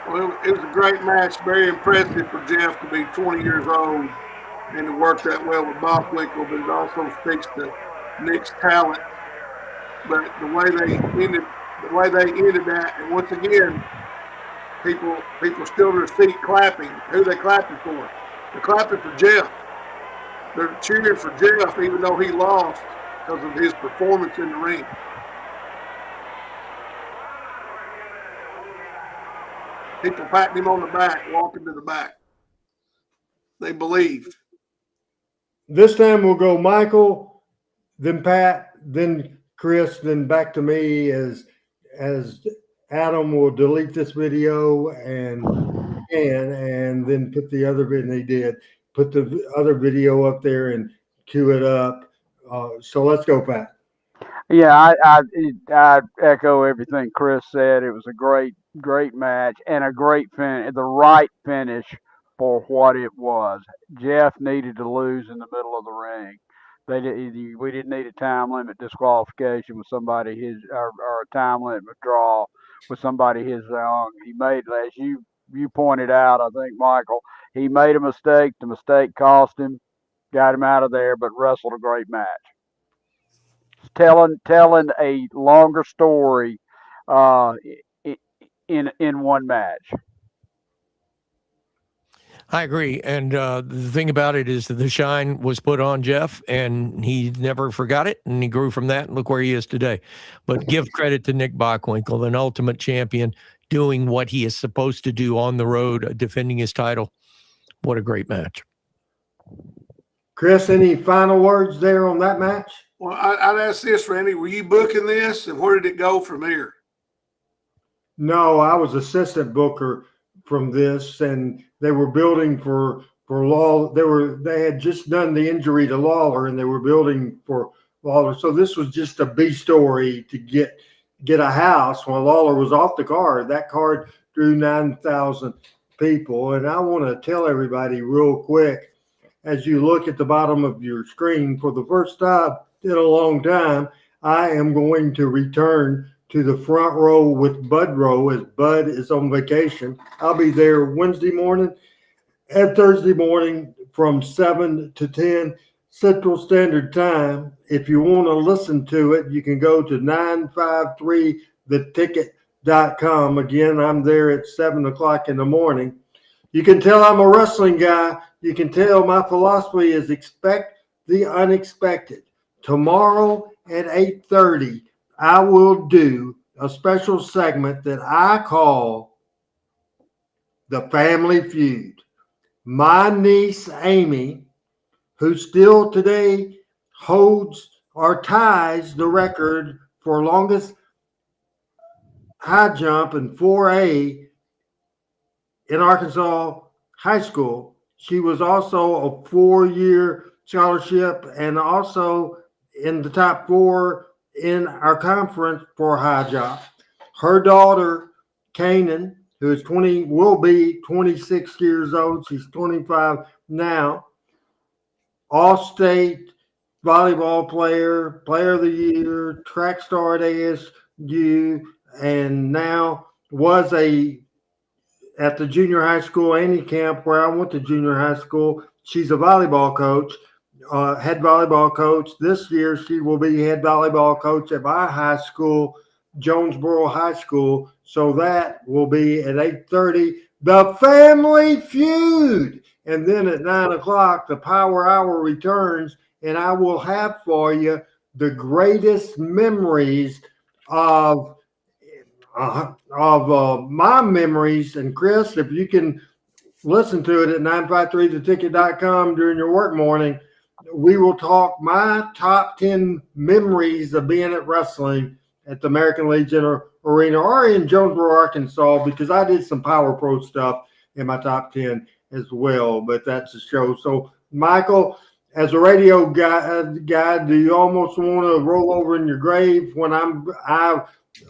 Well, it was a great match. Very impressive for Jeff to be 20 years old and to work that well with Bockwinkel, but it also speaks to Nick's talent. But the way they ended that, and once again, people still in their seat clapping. Who are they clapping for? They're clapping for Jeff. They're cheering for Jeff, even though he lost because of his performance in the ring. People patting him on the back, walking to the back. They believed. This time we'll go Michael, then Pat, then Chris, then back to me as Adam will delete this video and then put the other video, and he did put the other video up there and cue it up. So let's go, Pat. Yeah, I echo everything Chris said. It was a great match and a great finish, the right finish for what it was. Jeff needed to lose in the middle of the ring. We didn't need a time limit disqualification with somebody or a time limit withdrawal with somebody his young. He made, as you pointed out, I think, Michael, he made a mistake. The mistake cost him, got him out of there, but wrestled a great match. Telling a longer story in one match. I agree. And the thing about it is that the shine was put on Jeff, and he never forgot it, and he grew from that, and look where he is today. But give credit to Nick Bockwinkel, an ultimate champion, doing what he is supposed to do on the road, defending his title. What a great match. Chris, any final words there on that match? Well, I'd ask this, Randy. Were you booking this, and where did it go from here? No, I was assistant booker from this, and they were building for Lawler. They had just done the injury to Lawler, and they were building for Lawler. So this was just a B story to get a house when Lawler was off the card. That card drew 9,000 people. And I want to tell everybody real quick, as you look at the bottom of your screen, for the first time in a long time, I am going to return to the front row with Bud Row as Bud is on vacation. I'll be there Wednesday morning and Thursday morning from 7 to 10 Central Standard Time. If you want to listen to it, you can go to 953theticket.com. Again, I'm there at 7 o'clock in the morning. You can tell I'm a wrestling guy. You can tell my philosophy is expect the unexpected. Tomorrow at 8:30, I will do a special segment that I call The Family Feud. My niece, Amy, who still today holds or ties the record for longest high jump in 4A in Arkansas High School. She was also a 4-year scholarship and also in the top 4 in our conference for high jump. Her daughter, Kanan, who is will be 26 years old. She's 25 now. All-state volleyball player, player of the year, track star at ASU, and now was at the junior high school Annie camp where I went to junior high school. She's a volleyball coach, head volleyball coach. This year she will be head volleyball coach at my high school, Jonesboro High School. So that will be at 8:30, The Family Feud. And then at 9 o'clock, the Power Hour returns, and I will have for you the greatest memories of my memories. And Chris, if you can listen to it at 953theticket.com during your work morning, we will talk my top 10 memories of being at wrestling at the American Legion Arena or in Jonesboro, Arkansas, because I did some Power Pro stuff in my top 10 as well, but that's the show. So, Michael, as a radio guy, do you almost want to roll over in your grave when I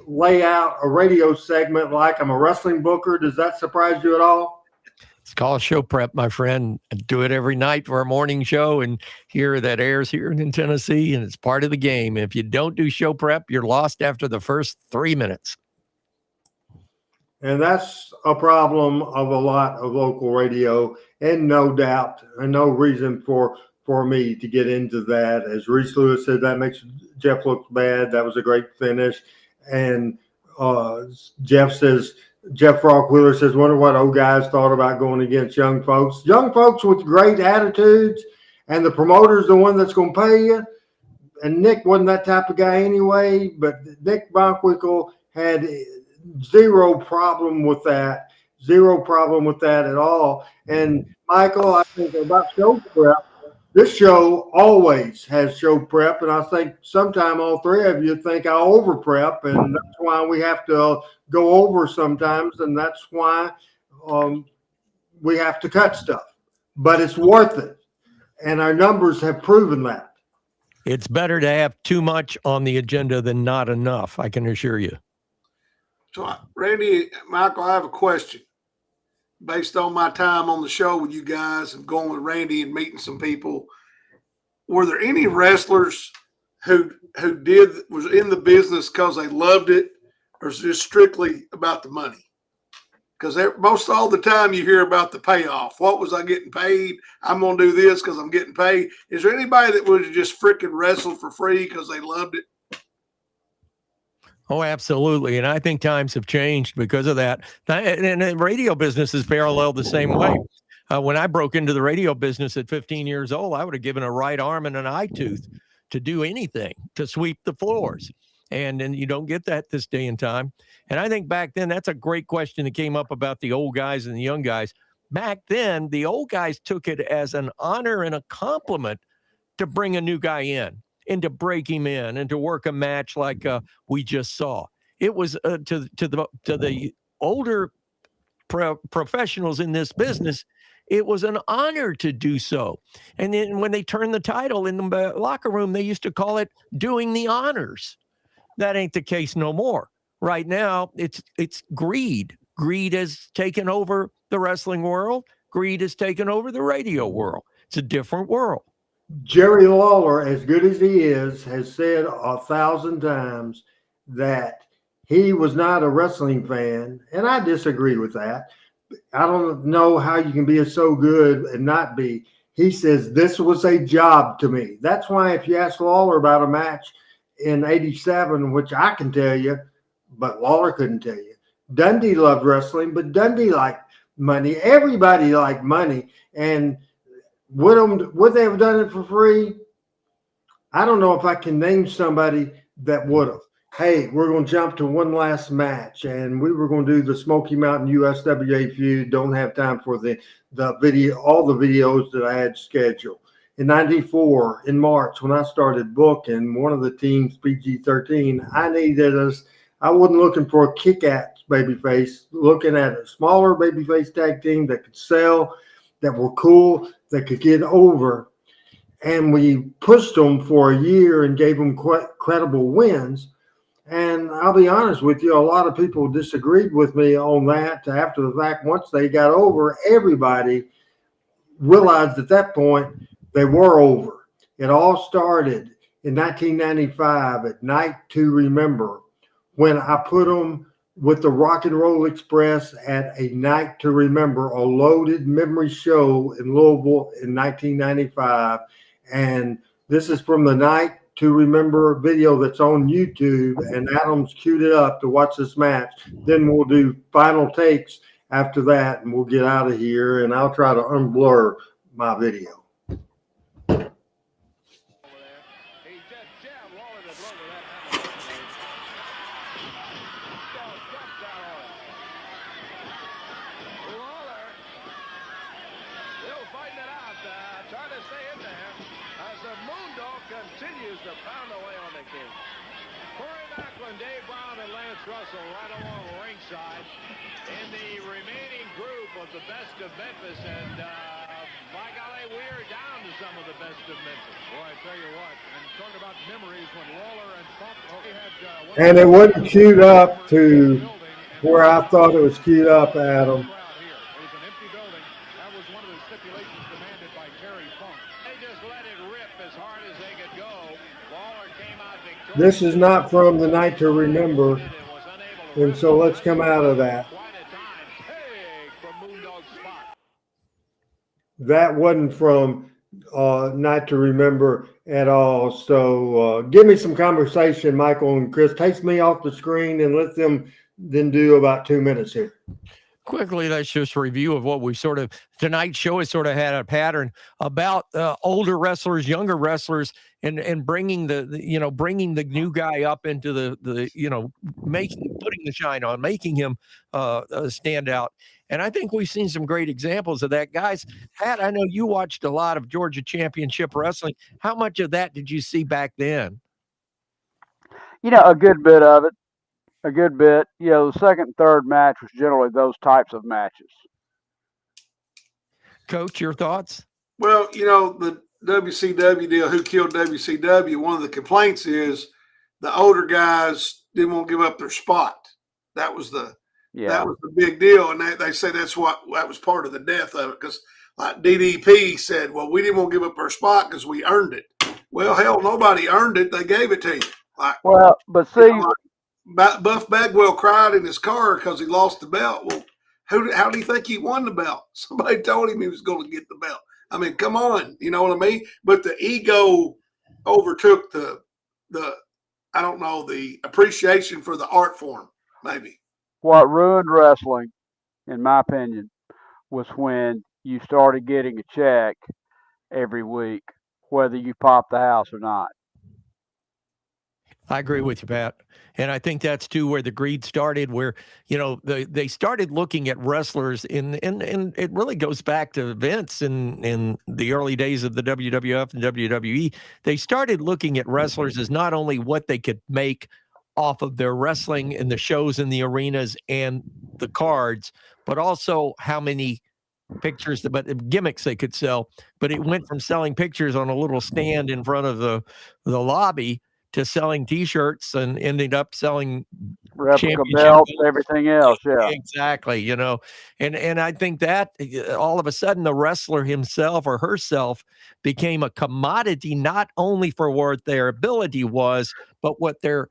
lay out a radio segment like I'm a wrestling booker? Does that surprise you at all? It's called show prep, my friend. I do it every night for our morning show and here that airs here in Tennessee, and it's part of the game. If you don't do show prep, you're lost after the first 3 minutes. And that's a problem of a lot of local radio, and no doubt, and no reason for me to get into that. As Reese Lewis said, that makes Jeff look bad. That was a great finish. And Jeff Rockwheeler says, wonder what old guys thought about going against young folks. Young folks with great attitudes, and the promoter's the one that's going to pay you. And Nick wasn't that type of guy anyway, but Nick Bonkwinkle had zero problem with that at all. And Michael, I think about show prep, this show always has show prep, and I think sometime all three of you think I over prep, and that's why we have to go over sometimes, and that's why we have to cut stuff. But it's worth it, and our numbers have proven that. It's better to have too much on the agenda than not enough, I can assure you. So, Randy, Michael, I have a question. Based on my time on the show with you guys and going with Randy and meeting some people, were there any wrestlers who was in the business because they loved it, or is it just strictly about the money? Because most all the time you hear about the payoff. What was I getting paid? I'm going to do this because I'm getting paid. Is there anybody that would have just freaking wrestled for free because they loved it? Oh, absolutely. And I think times have changed because of that. And the radio business is parallel the same way. When I broke into the radio business at 15 years old, I would have given a right arm and an eye tooth to do anything, to sweep the floors. And you don't get that this day and time. And I think back then, that's a great question that came up about the old guys and the young guys. Back then, the old guys took it as an honor and a compliment to bring a new guy in, and to break him in and to work a match like we just saw. It was to the older professionals in this business, it was an honor to do so. And then when they turned the title in the locker room, they used to call it doing the honors. That ain't the case no more. Right now, it's greed. Greed has taken over the wrestling world. Greed has taken over the radio world. It's a different world. Jerry Lawler, as good as he is, has said 1,000 times that he was not a wrestling fan, and I disagree with that. I don't know how you can be so good and not be. He says, this was a job to me. That's why if you ask Lawler about a match in 87, which I can tell you, but Lawler couldn't tell you. Dundee loved wrestling, but Dundee liked money. Everybody liked money. And would they have done it for free? I don't know if I can name somebody that would have. Hey, we're going to jump to one last match, and we were going to do the Smoky Mountain USWA feud. Don't have time for the video, all the videos that I had scheduled. In 94, in March, when I started booking one of the teams, PG-13, I wasn't looking for a kick-ass babyface, looking at a smaller babyface tag team that could sell, that were cool, that could get over. And we pushed them for a year and gave them credible wins. And I'll be honest with you, a lot of people disagreed with me on that. After the fact, once they got over, everybody realized at that point they were over. It all started in 1995 at Night to Remember, when I put them with the Rock and Roll Express at a Night to Remember, a loaded memory show in Louisville in 1995. And this is from the Night to Remember video that's on YouTube, and Adam's queued it up to watch this match. Then we'll do final takes after that, and we'll get out of here, and I'll try to unblur my video. Continues to pound away on the King. Corey Backlund, Dave Brown, and Lance Russell right along ringside in the remaining group of the best of Memphis. And by golly, we're down to some of the best of Memphis. Boy, I tell you what, and talking about memories when Lawler and Funk had... and it wasn't queued up to where I thought it was queued up, Adam. This is not from the Night to Remember, and so let's come out of that. That wasn't from Night to Remember at all. So give me some conversation, Michael and Chris. Take me off the screen and let them then do about 2 minutes here. Quickly, let's just review of what we sort of, tonight's show has sort of had a pattern about older wrestlers, younger wrestlers, and bringing bringing the new guy up into the putting the shine on, making him stand out. And I think we've seen some great examples of that. Guys, Pat, I know you watched a lot of Georgia Championship Wrestling. How much of that did you see back then? A good bit of it. A good bit. The second and third match was generally those types of matches. Coach, your thoughts? Well, the WCW deal, who killed WCW, one of the complaints is the older guys didn't want to give up their spot. That was the big deal. And they say that was part of the death of it, because like DDP said, well, we didn't want to give up our spot because we earned it. Well, hell, nobody earned it. They gave it to you. But see, Buff Bagwell cried in his car because he lost the belt. Well, how do you think he won the belt? Somebody told him he was going to get the belt. I mean, come on, you know what I mean? But the ego overtook the appreciation for the art form, maybe. What ruined wrestling, in my opinion, was when you started getting a check every week, whether you popped the house or not. I agree with you, Pat. And I think that's too where the greed started, where, they started looking at wrestlers and it really goes back to Vince in the early days of the WWF and WWE. They started looking at wrestlers as not only what they could make off of their wrestling in the shows in the arenas and the cards, but also how many pictures, but gimmicks they could sell. But it went from selling pictures on a little stand in front of the lobby to selling T-shirts, and ended up selling replica championship belts, everything else. Yeah. Exactly. You know, and I think that all of a sudden the wrestler himself or herself became a commodity, not only for what their ability was, but what their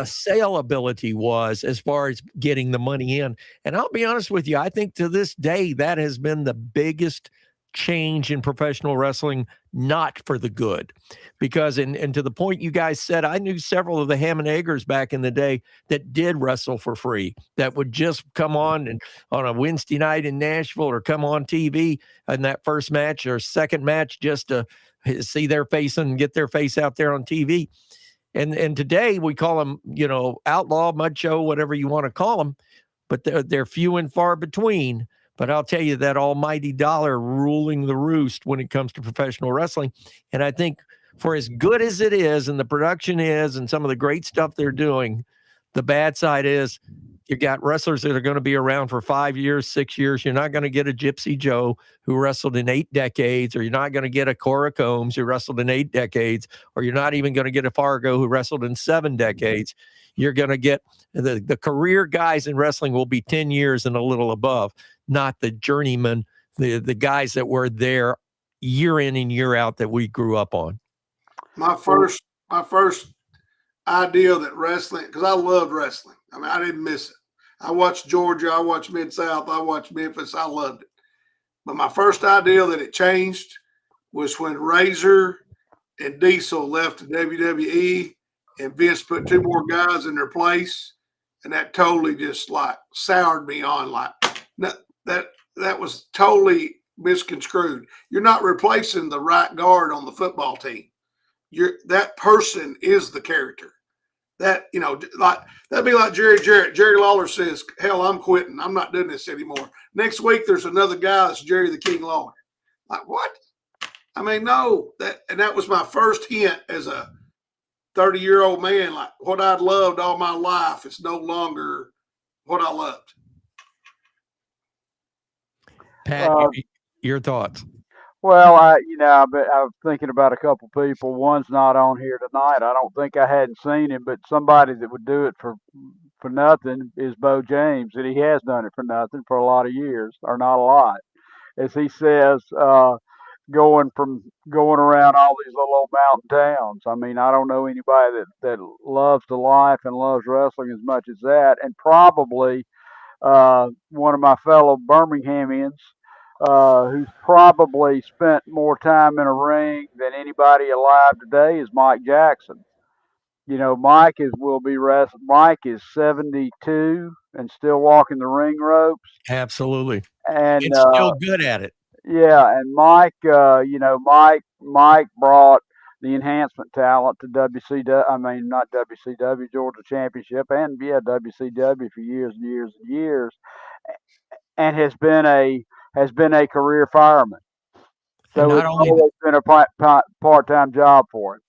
sale ability was as far as getting the money in. And I'll be honest with you, I think to this day that has been the biggest change in professional wrestling, not for the good. Because, and to the point you guys said, I knew several of the ham and eggers back in the day that did wrestle for free, that would just come on and on a Wednesday night in Nashville or come on TV in that first match or second match just to see their face and get their face out there on TV. And today we call them, you know, outlaw, mud show, whatever you want to call them, but they're few and far between. But I'll tell you, that almighty dollar ruling the roost when it comes to professional wrestling. And I think for as good as it is and the production is and some of the great stuff they're doing, the bad side is you got wrestlers that are going to be around for 5 years, 6 years. You're not going to get a Gypsy Joe who wrestled in 8 decades, or you're not going to get a Cora Combs who wrestled in 8 decades, or you're not even going to get a Fargo who wrestled in 7 decades. You're going to get the career guys in wrestling will be 10 years and a little above, not the journeyman, the guys that were there year in and year out that we grew up on. My first idea that wrestling, because I loved wrestling. I mean, I didn't miss it. I watched Georgia, I watched Mid-South, I watched Memphis. I loved it. But my first idea that it changed was when Razor and Diesel left the WWE and Vince put 2 more guys in their place. And that totally just like soured me on, like that was totally misconstrued. You're not replacing the right guard on the football team. That person is the character. That, you know, like that'd be like Jerry Jarrett. Jerry Lawler says, hell, I'm quitting. I'm not doing this anymore. Next week, there's another guy that's Jerry the King Lawler. Like, what? I mean, no. That was my first hint as a 30-year-old man. Like, what I'd loved all my life is no longer what I loved. Pat, your thoughts? Well, I was thinking about a couple people. One's not on here tonight. I don't think I hadn't seen him, but somebody that would do it for nothing is Bo James, and he has done it for nothing for a lot of years, or not a lot, as he says. Going around all these little old mountain towns. I mean, I don't know anybody that loves the life and loves wrestling as much as that, and probably one of my fellow Birminghamians. Who's probably spent more time in a ring than anybody alive today is Mike Jackson. You know, Mike is 72 and still walking the ring ropes. Absolutely. And still good at it. Yeah, and Mike, Mike brought the enhancement talent to WCW. I mean, not WCW, Georgia Championship, and WCW for years and years and years, and has been a career fireman. So it's always been a part-time job for him.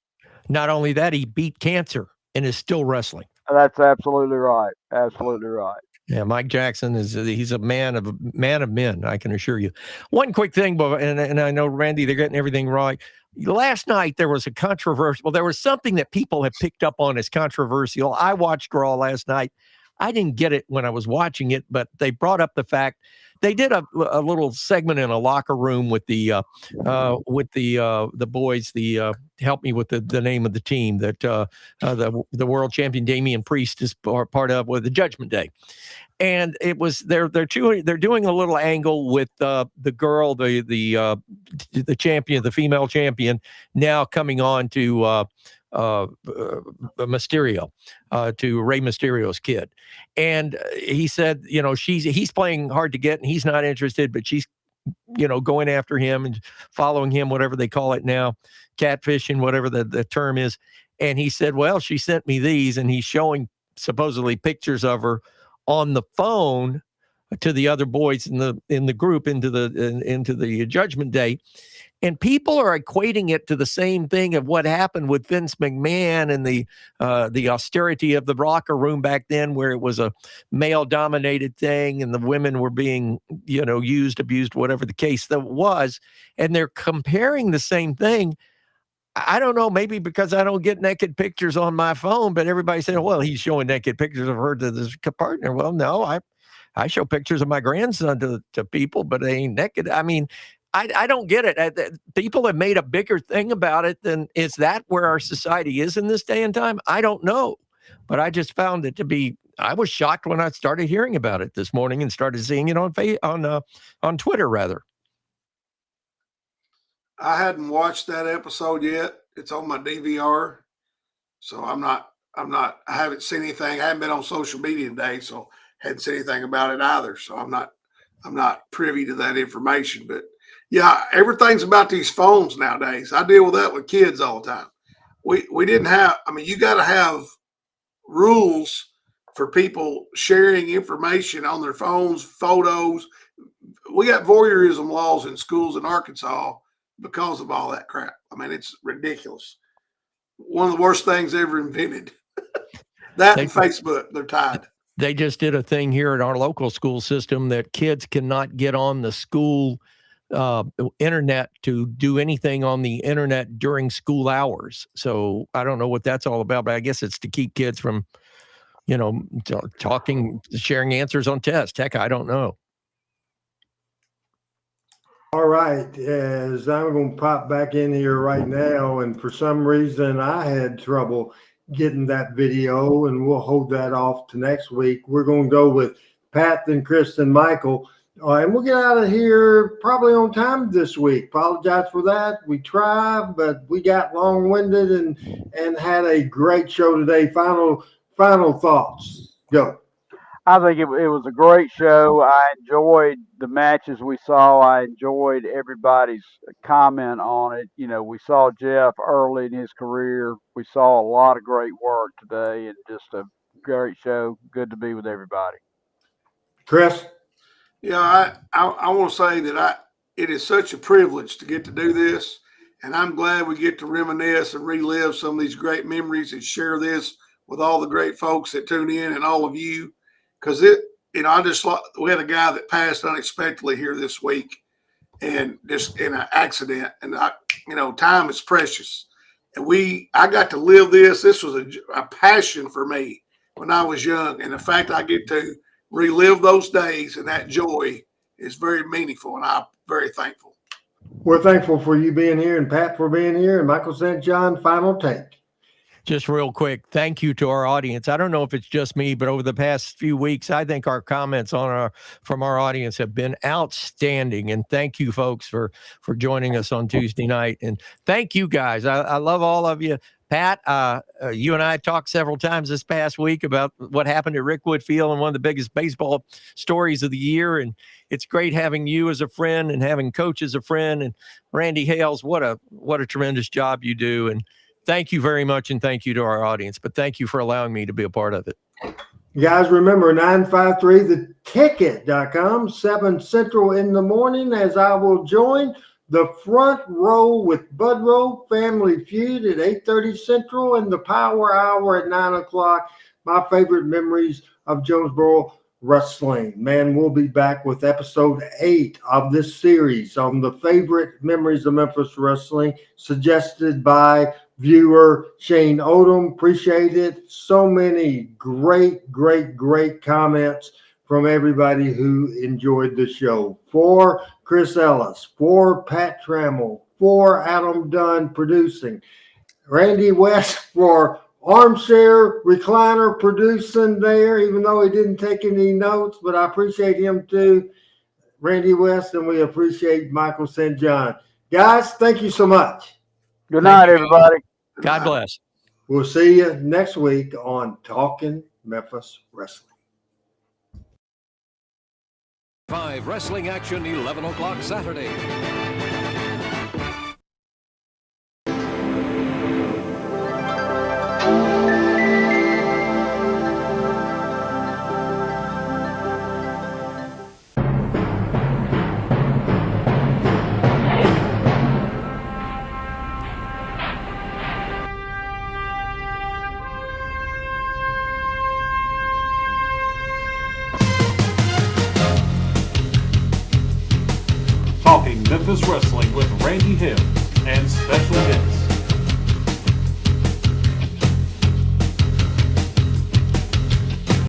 Not only that, he beat cancer and is still wrestling. That's absolutely right. Absolutely right. Yeah, Mike Jackson he's a man of men, I can assure you. One quick thing, and I know, Randy, they're getting everything right. Last night, there was a controversial, there was something that people have picked up on as controversial. I watched Raw last night. I didn't get it when I was watching it, but they brought up the fact they did a little segment in a locker room with the boys. Help me with the name of the team that the world champion Damian Priest is part of, with the Judgment Day, and it was they're doing a little angle with the girl, the champion, the female champion, now coming on to Mysterio, to Rey Mysterio's kid. And he said, you know, he's playing hard to get and he's not interested, but she's, you know, going after him and following him, whatever they call it now, catfishing, whatever the term is. And he said, well, she sent me these, and he's showing supposedly pictures of her on the phone to the other boys in the group into the Judgment Day. And people are equating it to the same thing of what happened with Vince McMahon and the austerity of the locker room back then, where it was a male-dominated thing and the women were being, you know, used, abused, whatever the case that was. And they're comparing the same thing. I don't know, maybe because I don't get naked pictures on my phone, but everybody's saying, well, he's showing naked pictures of her to this partner. Well, no, I show pictures of my grandson to people, but they ain't naked. I mean, I don't get it. People have made a bigger thing about it than is that where our society is in this day and time? I don't know, but I just found it to be. I was shocked when I started hearing about it this morning and started seeing it on Twitter rather. I hadn't watched that episode yet. It's on my DVR, so I haven't seen anything. I haven't been on social media today, so hadn't seen anything about it either. So I'm not privy to that information. But yeah, everything's about these phones nowadays. I deal with that with kids all the time. We didn't have. I mean, you got to have rules for people sharing information on their phones, photos. We got voyeurism laws in schools in Arkansas because of all that crap. I mean, it's ridiculous. One of the worst things ever invented. That and Facebook, they're tied. They just did a thing here at our local school system that kids cannot get on the school internet to do anything on the internet during school hours. So I don't know what that's all about, but I guess it's to keep kids from, talking, sharing answers on tests. Heck, I don't know. All right, as I'm going to pop back in here right now, and for some reason I had trouble getting that video, and we'll hold that off to next week. We're going to go with Pat and Chris and Michael, and we'll get out of here probably on time this week. Apologize for that. We tried, but we got long-winded and had a great show today. Final thoughts. Go. I think it was a great show. I enjoyed the matches we saw. I enjoyed everybody's comment on it. We saw Jeff early in his career. We saw a lot of great work today, and just a great show. Good to be with everybody. Chris? Yeah, I want to say that it is such a privilege to get to do this, and I'm glad we get to reminisce and relive some of these great memories and share this with all the great folks that tune in and all of you. Because we had a guy that passed unexpectedly here this week, and just in an accident. And time is precious, and I got to live this. This was a passion for me when I was young, and the fact I get to relive those days and that joy is very meaningful, and I'm very thankful. We're thankful for you being here, and Pat for being here, and Michael St. John. Final take. Just real quick, thank you to our audience. I don't know if it's just me, but over the past few weeks, I think our comments from our audience have been outstanding. And thank you, folks, for joining us on Tuesday night. And thank you, guys. I love all of you. Pat, you and I talked several times this past week about what happened at Rickwood Field and one of the biggest baseball stories of the year. And it's great having you as a friend and having Coach as a friend. And Randy Hales, what a tremendous job you do. And thank you very much, and thank you to our audience. But thank you for allowing me to be a part of it. You guys remember 953theticket.com, 7 Central in the morning, as I will join the Front Row with Bud Rowe Family Feud at 8:30 Central, and the Power Hour at 9 o'clock. My favorite memories of Jonesboro Wrestling. Man, we'll be back with episode 8 of this series on the favorite memories of Memphis Wrestling, suggested by viewer Shane Odom. Appreciate it. So many great comments from everybody who enjoyed the show. For Chris Ellis, for Pat Trammell, for Adam Dunn producing, Randy West for armchair recliner producing there, even though he didn't take any notes, but I appreciate him too, Randy West, and we appreciate Michael St. John. Guys, thank you so much. Good night, everybody. God bless. We'll see you next week on Talking Memphis Wrestling. 5 wrestling action, 11 o'clock Saturday. Talking Memphis Wrestling with Randy Hill and special guest